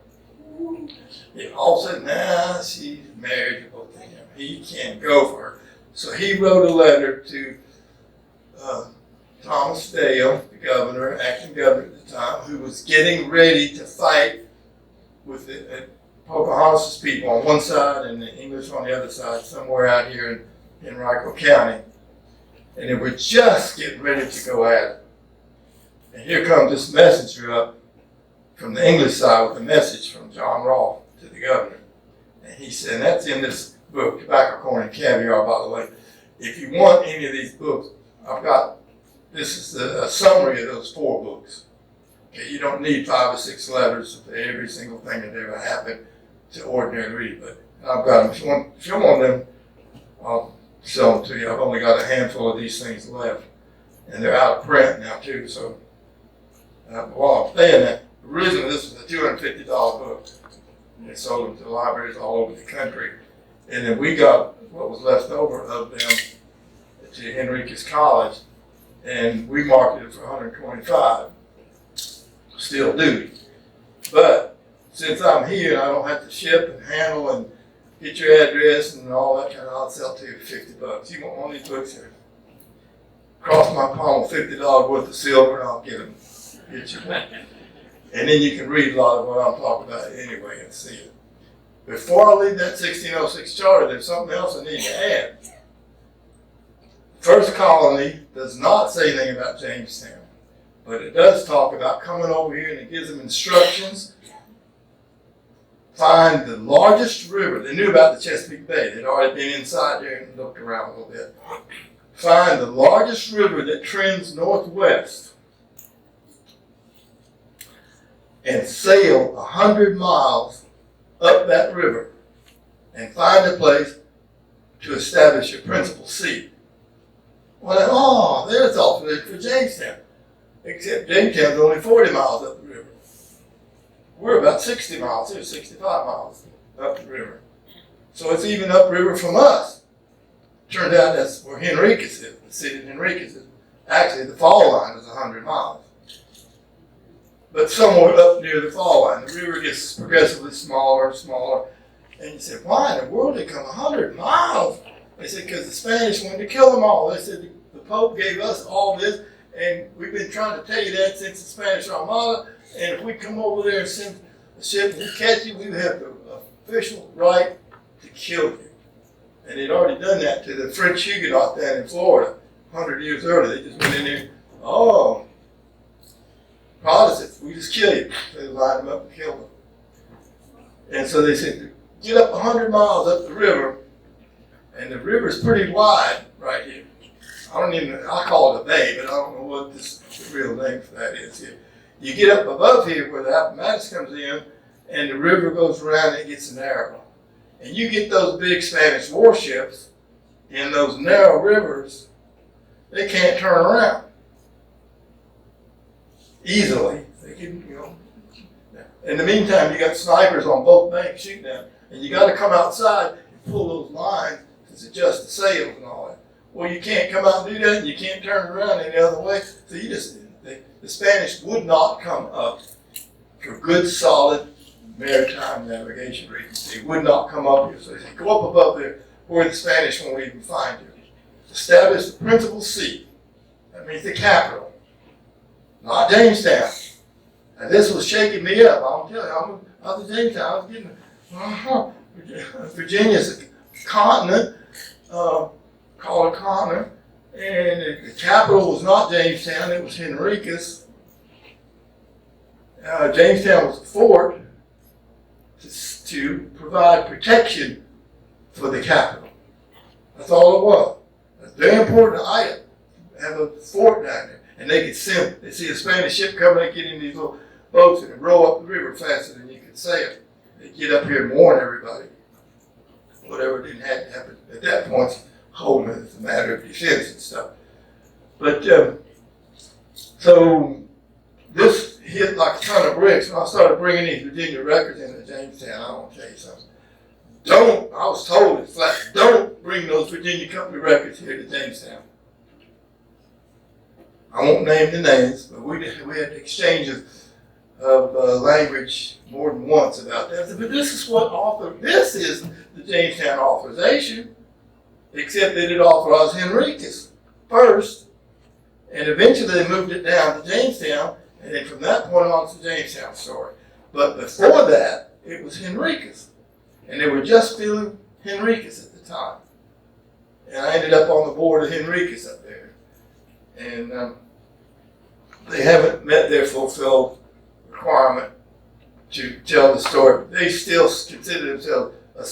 all of a sudden, she's marriageable to him. He can't go for her. So he wrote a letter to Thomas Dale, the governor, acting governor at the time, who was getting ready to fight with the Pocahontas people on one side and the English on the other side, somewhere out here in Henrico County. And they were just getting ready to go at it. And here comes this messenger up from the English side with a message from John Rolfe to the governor. And he said, and that's in this book, Tobacco, Corn, and Caviar, by the way. If you want any of these books, this is a summary of those 4 books. Okay, you don't need 5 or 6 letters of every single thing that ever happened to ordinary reading, but I've got them. If you want them, I'll sell them to you. I've only got a handful of these things left, and they're out of print now too, so while I'm saying that, originally this was a $250 book. And they sold them to the libraries all over the country. And then we got what was left over of them to Henriquez College, and we marketed it for $125. Still do. But since I'm here and I don't have to ship and handle and get your address and all that kind of, I'll sell to you for $50. You want one of these books here? Cross my palm $50 worth of silver and I'll get you one. And then you can read a lot of what I'm talking about anyway and see it. Before I leave that 1606 charter, there's something else I need to add. First colony does not say anything about Jamestown, but it does talk about coming over here, and it gives them instructions. Find the largest river. They knew about the Chesapeake Bay. They'd already been inside there and looked around a little bit. Find the largest river that trends northwest and sail 100 miles up that river and find a place to establish your principal seat. Well, there's alternate for Jamestown. Except Jamestown's only 40 miles up the river. We're about 60 miles here, 65 miles up the river. So it's even upriver from us. Turned out that's where Henriquez is, the city of Henriquez is. Actually, the fall line is 100 miles. But somewhere up near the fall line, the river gets progressively smaller and smaller. And you say, why in the world did it come 100 miles? They said, because the Spanish wanted to kill them all. They said, the Pope gave us all this, and we've been trying to tell you that since the Spanish Armada. And if we come over there and send a ship and we catch you, we have the official right to kill you. And they'd already done that to the French Huguenot down in Florida 100 years earlier. They just went in there, Protestants, we just kill you. They lined them up and killed them. And so they said, get up 100 miles up the river, and the river's pretty wide right here. I call it a bay, but I don't know what the real name for that is here. You get up above here where the Appomattox comes in, and the river goes around and it gets narrow. And you get those big Spanish warships in those narrow rivers, they can't turn around easily. They can, In the meantime, you got snipers on both banks shooting them, and you got to come outside and pull those lines to adjust the sails and all that. Well, you can't come out and do that, and you can't turn around any other way. So the Spanish would not come up for good, solid maritime navigation reasons. They would not come up here. So they said, go up above there where the Spanish won't even find you. Establish the principal seat. That means the capital. Not Jamestown. And this was shaking me up. I'll tell you, I was in Jamestown. I was getting, Virginia's a continent, called a continent. And the capital was not Jamestown, it was Henriquez. Jamestown was a fort to provide protection for the capital. That's all it was. That's a very important item. Have a fort down there. And they see a Spanish ship coming, they get in these little boats and row up the river faster than you could sail. They get up here and warn everybody. Whatever didn't have to happen at that point, holding it as a matter of defense and stuff. But so this hit like a ton of bricks when I started bringing these Virginia records into Jamestown. I want to tell you something. I was told it flat, don't bring those Virginia Company records here to Jamestown. I won't name the names, but we had exchanges of language more than once about that. But this is the Jamestown authorization, except that it authorized Henricus first, and eventually they moved it down to Jamestown, and then from that point on, it's the Jamestown story. But before that, it was Henricus, and they were just filling Henricus at the time. And I ended up on the board of Henricus up there. And they haven't met their fulfilled requirement to tell the story. They still consider themselves a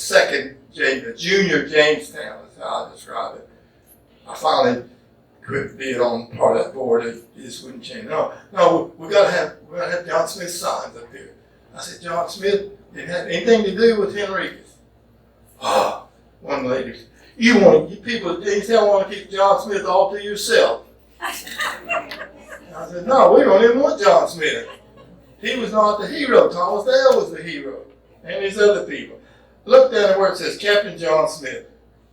junior Jamestown, is how I describe it. I finally quit being on part of that board. It just wouldn't change. No, we gotta have John Smith signs up here. I said, John Smith didn't have anything to do with Henricus. One lady, you people at Jamestown want to keep John Smith all to yourself. I said, no, we don't even want John Smith. He was not the hero. Thomas Dale was the hero. And these other people. Look down at where it says Captain John Smith,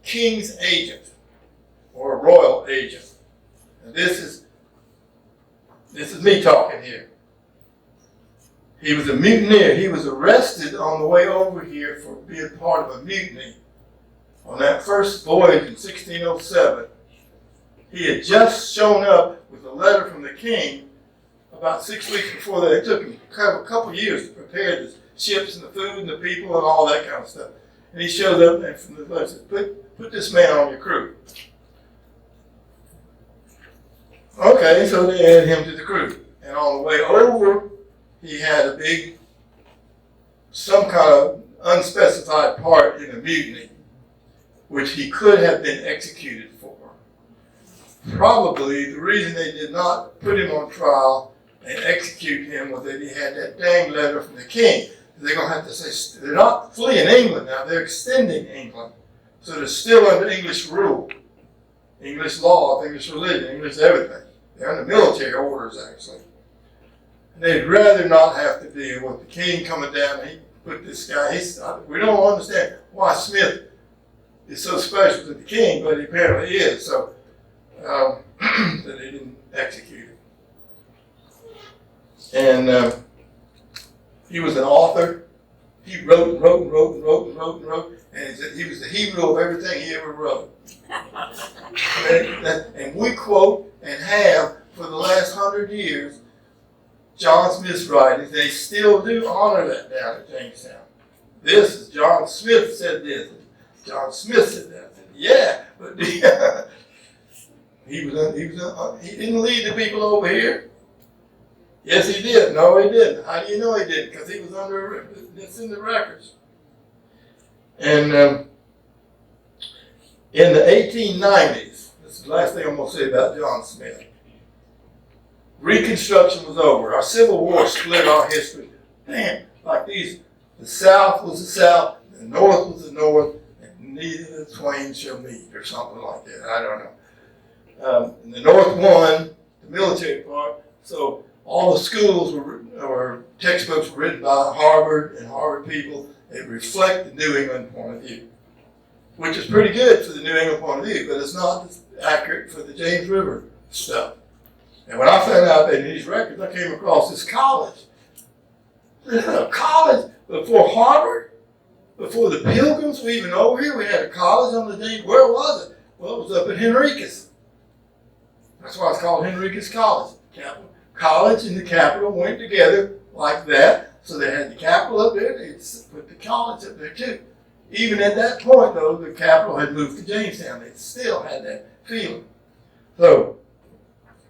King's agent, or royal agent. And this is me talking here. He was a mutineer. He was arrested on the way over here for being part of a mutiny. On that first voyage in 1607, he had just shown up with a letter from the king about 6 weeks before that. It took him a couple of years to prepare the ships and the food and the people and all that kind of stuff. And he shows up and from the letter says, put this man on your crew. Okay, so they added him to the crew. And on the way over, he had some kind of unspecified part in a mutiny, which he could have been executed for. Probably the reason they did not put him on trial and execute him was that he had that dang letter from the king. They're going to have to say, they're not fleeing England now, they're extending England. So they're still under English rule, English law, English religion, English everything. They're under military orders, actually. And they'd rather not have to deal with the king coming down and he put this guy, we don't understand why Smith is so special to the king, but he apparently is, so that they didn't execute him. And he was an author. He wrote, and he said he was the hero of everything he ever wrote. And we quote and have for the last 100 years John Smith's writings. They still do honor that down at Jamestown. This is John Smith said this. John Smith said that. I said, yeah, but he didn't lead the people over here. Yes, he did. No, he didn't. How do you know he didn't? Because he was it's in the records. And in the 1890s, this is the last thing I'm going to say about John Smith. Reconstruction was over. Our Civil War split our history. Man, like these, the South was the South, the North was the North, and neither the twain shall meet, or something like that. I don't know. And the North won the military part, so all the schools or textbooks were written by Harvard and Harvard people. They reflect the New England point of view, which is pretty good for the New England point of view, but it's not accurate for the James River stuff. And when I found out that in these records, I came across this college. A college before Harvard, before the Pilgrims were even over here, we had a college on the James. Where was it? Well, it was up in Henricus. That's why it's called Henricus College. College and the capital went together like that. So they had the capital up there, they put the college up there too. Even at that point, though, the capital had moved to Jamestown. They still had that feeling. So,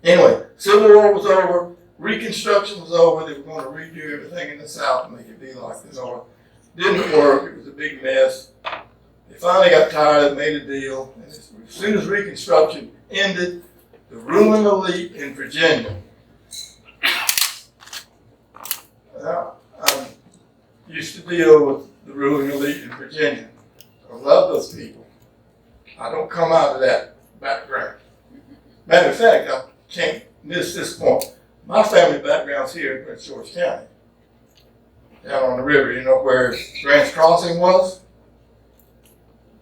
anyway, Civil War was over, Reconstruction was over. They were going to redo everything in the South and make it be like the North. Didn't work. It was a big mess. They finally got tired of it, made a deal. And as soon as Reconstruction ended, the ruling elite in Virginia. I used to deal with the ruling elite in Virginia. I love those people. I don't come out of that background. Matter of fact, I can't miss this point. My family background's here in Prince George County, down on the river. You know where Grant's Crossing was?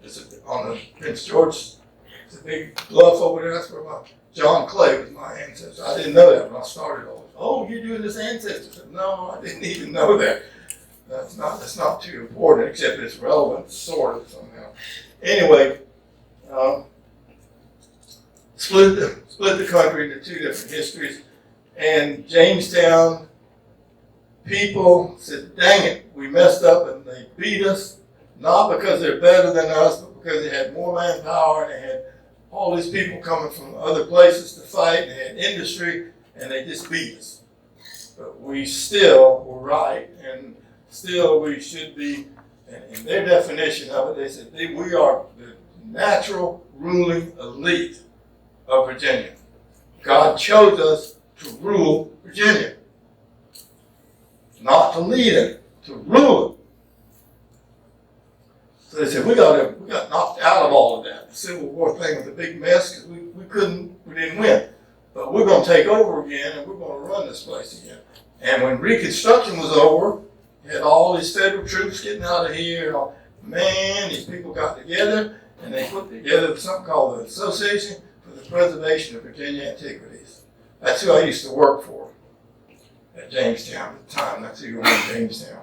It's on the Prince George. It's a big bluff over there. That's where John Clay was my ancestor. I didn't know that when I started all this. Oh, you're doing this ancestor? No, I didn't even know that. That's not too important, except it's relevant, sort of somehow. Anyway, split the country into two different histories, and Jamestown people said, "Dang it, we messed up," and they beat us, not because they're better than us, but because they had more manpower and they had all these people coming from other places to fight, and they had industry, and they just beat us. But we still were right, and still we should be, and in their definition of it, they said, we are the natural ruling elite of Virginia. God chose us to rule Virginia. Not to lead it, to rule it. So they said, we got knocked out of all of that. The Civil War thing was a big mess because we didn't win. But we're going to take over again, and we're going to run this place again. And when Reconstruction was over, you had all these federal troops getting out of here. Man, these people got together, and they put together something called the Association for the Preservation of Virginia Antiquities. That's who I used to work for at Jamestown at the time. That's who ran Jamestown.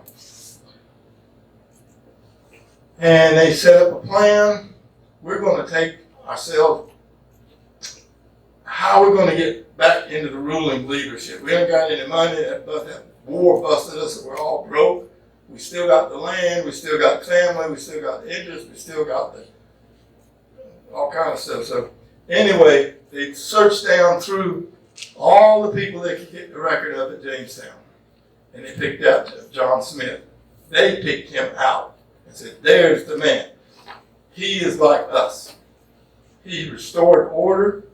And they set up a plan. We're going to take ourselves, how we're going to get back into the ruling leadership. We haven't got any money. That war busted us, and we're all broke. We still got the land. We still got family. We still got the interest. We still got all kind of stuff. So anyway, they searched down through all the people they could get the record of at Jamestown. And they picked out John Smith. They picked him out and said, there's the man. He is like us. He restored order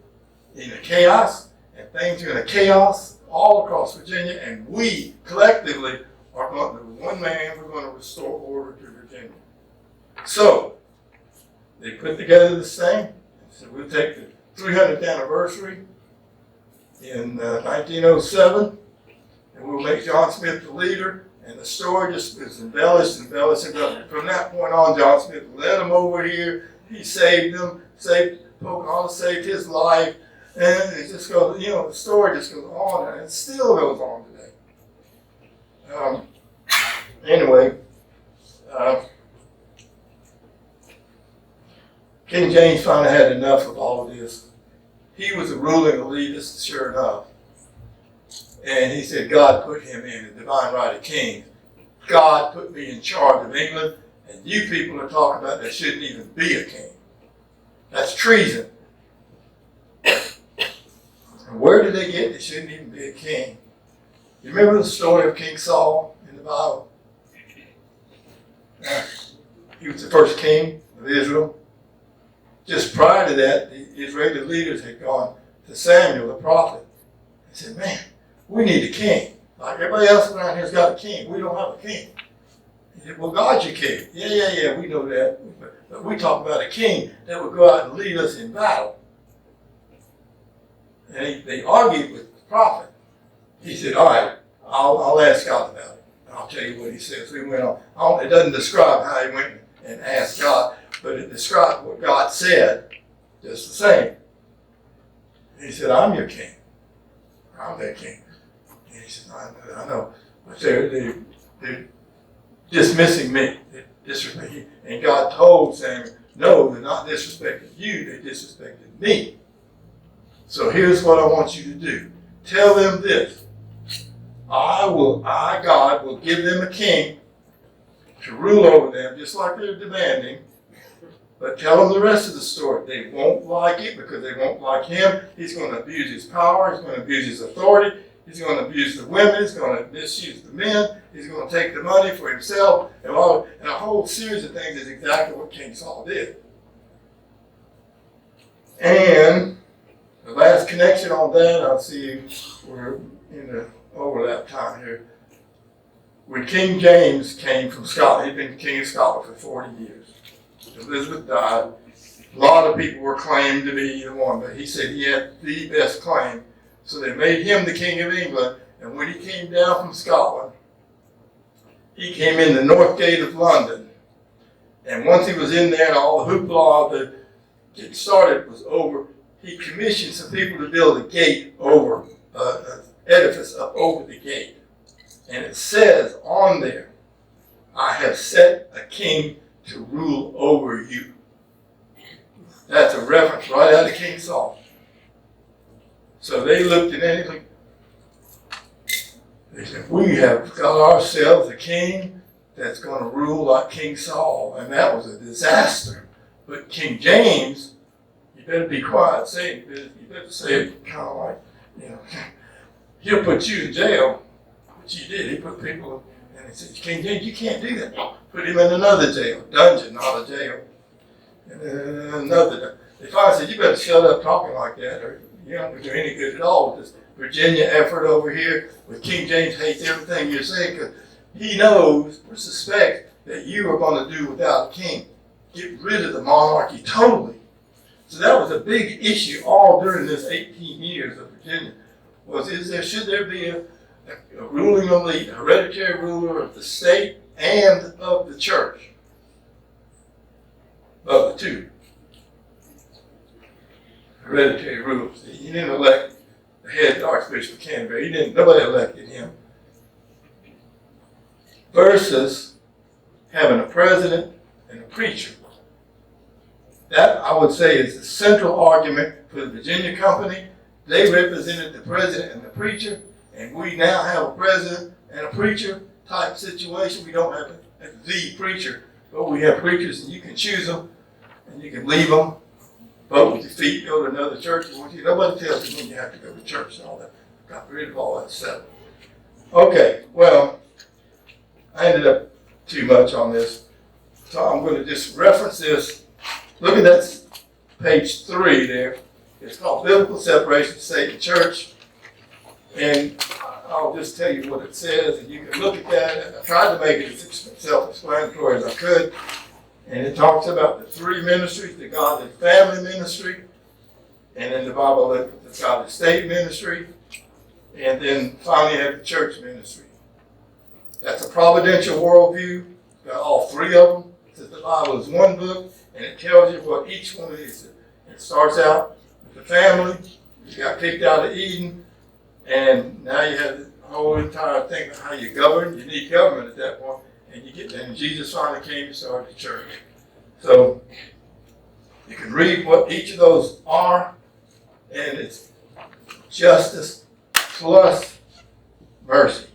in the chaos, and things are in a chaos all across Virginia, and we collectively are going to, one man, we're going to restore order to Virginia. So, they put together this thing, and said, we'll take the 300th anniversary in 1907, and we'll make John Smith the leader, and the story just is embellished. And from that point on, John Smith led them over here. He saved them, Pocahontas saved his life, and it just goes, the story just goes on, and it still goes on today. Anyway, King James finally had enough of all of this. He was a ruling elitist, sure enough. And he said, God put him in the divine right of kings. God put me in charge of England, and you people are talking about there shouldn't even be a king. That's treason. And where did they get there shouldn't even be a king? You remember the story of King Saul in the Bible? He was the first king of Israel. Just prior to that, the Israeli leaders had gone to Samuel, the prophet, and said, man, we need a king. Like everybody else around here's got a king. We don't have a king. He said, well, God's your king. Yeah, we know that. But we talk about a king that would go out and lead us in battle. And they argued with the prophet. He said, all right, I'll ask God about it. And I'll tell you what he says. We went on. It doesn't describe how he went and asked God, but it describes what God said just the same. He said, I'm your king. I'm their king. And he said, I know. But they're dismissing me. They're disrespecting you. And God told Samuel, no, they're not disrespecting you. They disrespected me. So here's what I want you to do. Tell them this. God, will give them a king to rule over them, just like they're demanding. But tell them the rest of the story. They won't like it because they won't like him. He's going to abuse his power. He's going to abuse his authority. He's going to abuse the women. He's going to misuse the men. He's going to take the money for himself. And a whole series of things is exactly what King Saul did. And the last connection on that, I'll see we're in the overlap time here. When King James came from Scotland, he'd been king of Scotland for 40 years. Elizabeth died. A lot of people were claimed to be the one, but he said he had the best claim. So they made him the King of England. And when he came down from Scotland, he came in the North Gate of London. And once he was in there and all the hoopla that getting started was over, he commissioned some people to build a gate over, an edifice up over the gate. And it says on there, I have set a king to rule over you. That's a reference right out of King Saul. So they looked at anything. They said, we have got ourselves a king that's going to rule like King Saul. And that was a disaster. But King James, you better be quiet, say it. You better say it kind of like, he'll put you in jail. But you did. He put people, and he said, King James, you can't do that. Put him in another jail, dungeon, not a jail. And then another. They finally said, you better shut up talking like that, or you're not going to do any good at all with this Virginia effort over here. With King James hates everything you're saying, because he knows or suspects that you are going to do without a king. Get rid of the monarchy totally. So that was a big issue all during this 18 years of Virginia. Should there be a ruling elite, a hereditary ruler of the state and of the church? Of the two. Hereditary rulers. He didn't elect the head Archbishop of Canterbury. Nobody elected him. Versus having a president and a preacher. That, I would say, is the central argument for the Virginia Company. They represented the president and the preacher, and we now have a president and a preacher type situation. We don't have the preacher, but we have preachers, and you can choose them, and you can leave them, vote with your feet, go to another church. Nobody tells you when you have to go to church and all that. Got rid of all that stuff. Okay, well, I ended up too much on this, so I'm going to just reference this. Look at that page 3 there. It's called Biblical Separation of State and Church. And I'll just tell you what it says, and you can look at that. And I tried to make it as self-explanatory as I could. And it talks about the 3 ministries, the godly family ministry, and then the Bible, the godly state ministry, and then finally you have the church ministry. That's a providential worldview. Got all 3 of them. It says the Bible is one book, and it tells you what each one of these is. It starts out with the family. You got kicked out of Eden, and now you have the whole entire thing of how you govern. You need government at that point, and Jesus finally came and started the church. So you can read what each of those are, and it's justice plus mercy,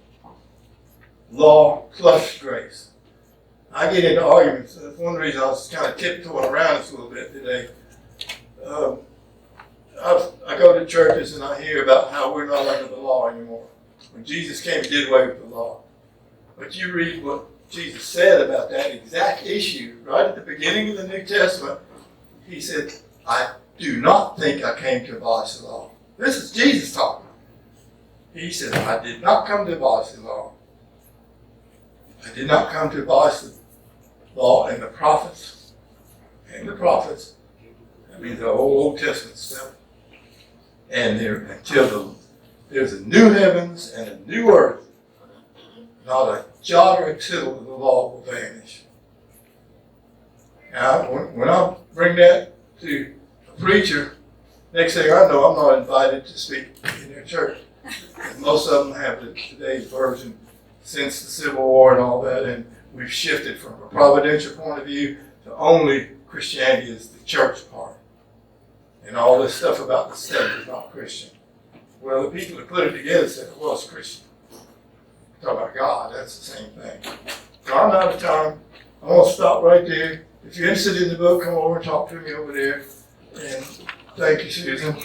law plus grace. I get into arguments. That's one reason I was kind of tiptoeing around this a little bit today. I go to churches and I hear about how we're not under the law anymore. When Jesus came, he did away with the law. But you read what Jesus said about that exact issue right at the beginning of the New Testament. He said, I do not think I came to abolish the law. This is Jesus talking. He said, I did not come to abolish the law. I did not come to abolish the law and the prophets. And the prophets. That means the whole Old Testament stuff. And until there's a new heavens and a new earth, not a jot or a tittle of the law will vanish. Now, when I bring that to a preacher, next thing I know, I'm not invited to speak in their church. Most of them have today's version since the Civil War and all that, and we've shifted from a providential point of view to only Christianity is the church part. And all this stuff about the state is not Christian. Well, the people that put it together said, well, it's Christian. Talk about God, that's the same thing. So I'm out of time. I'm going to stop right there. If you're interested in the book, come over and talk to me over there. And thank you, Susan.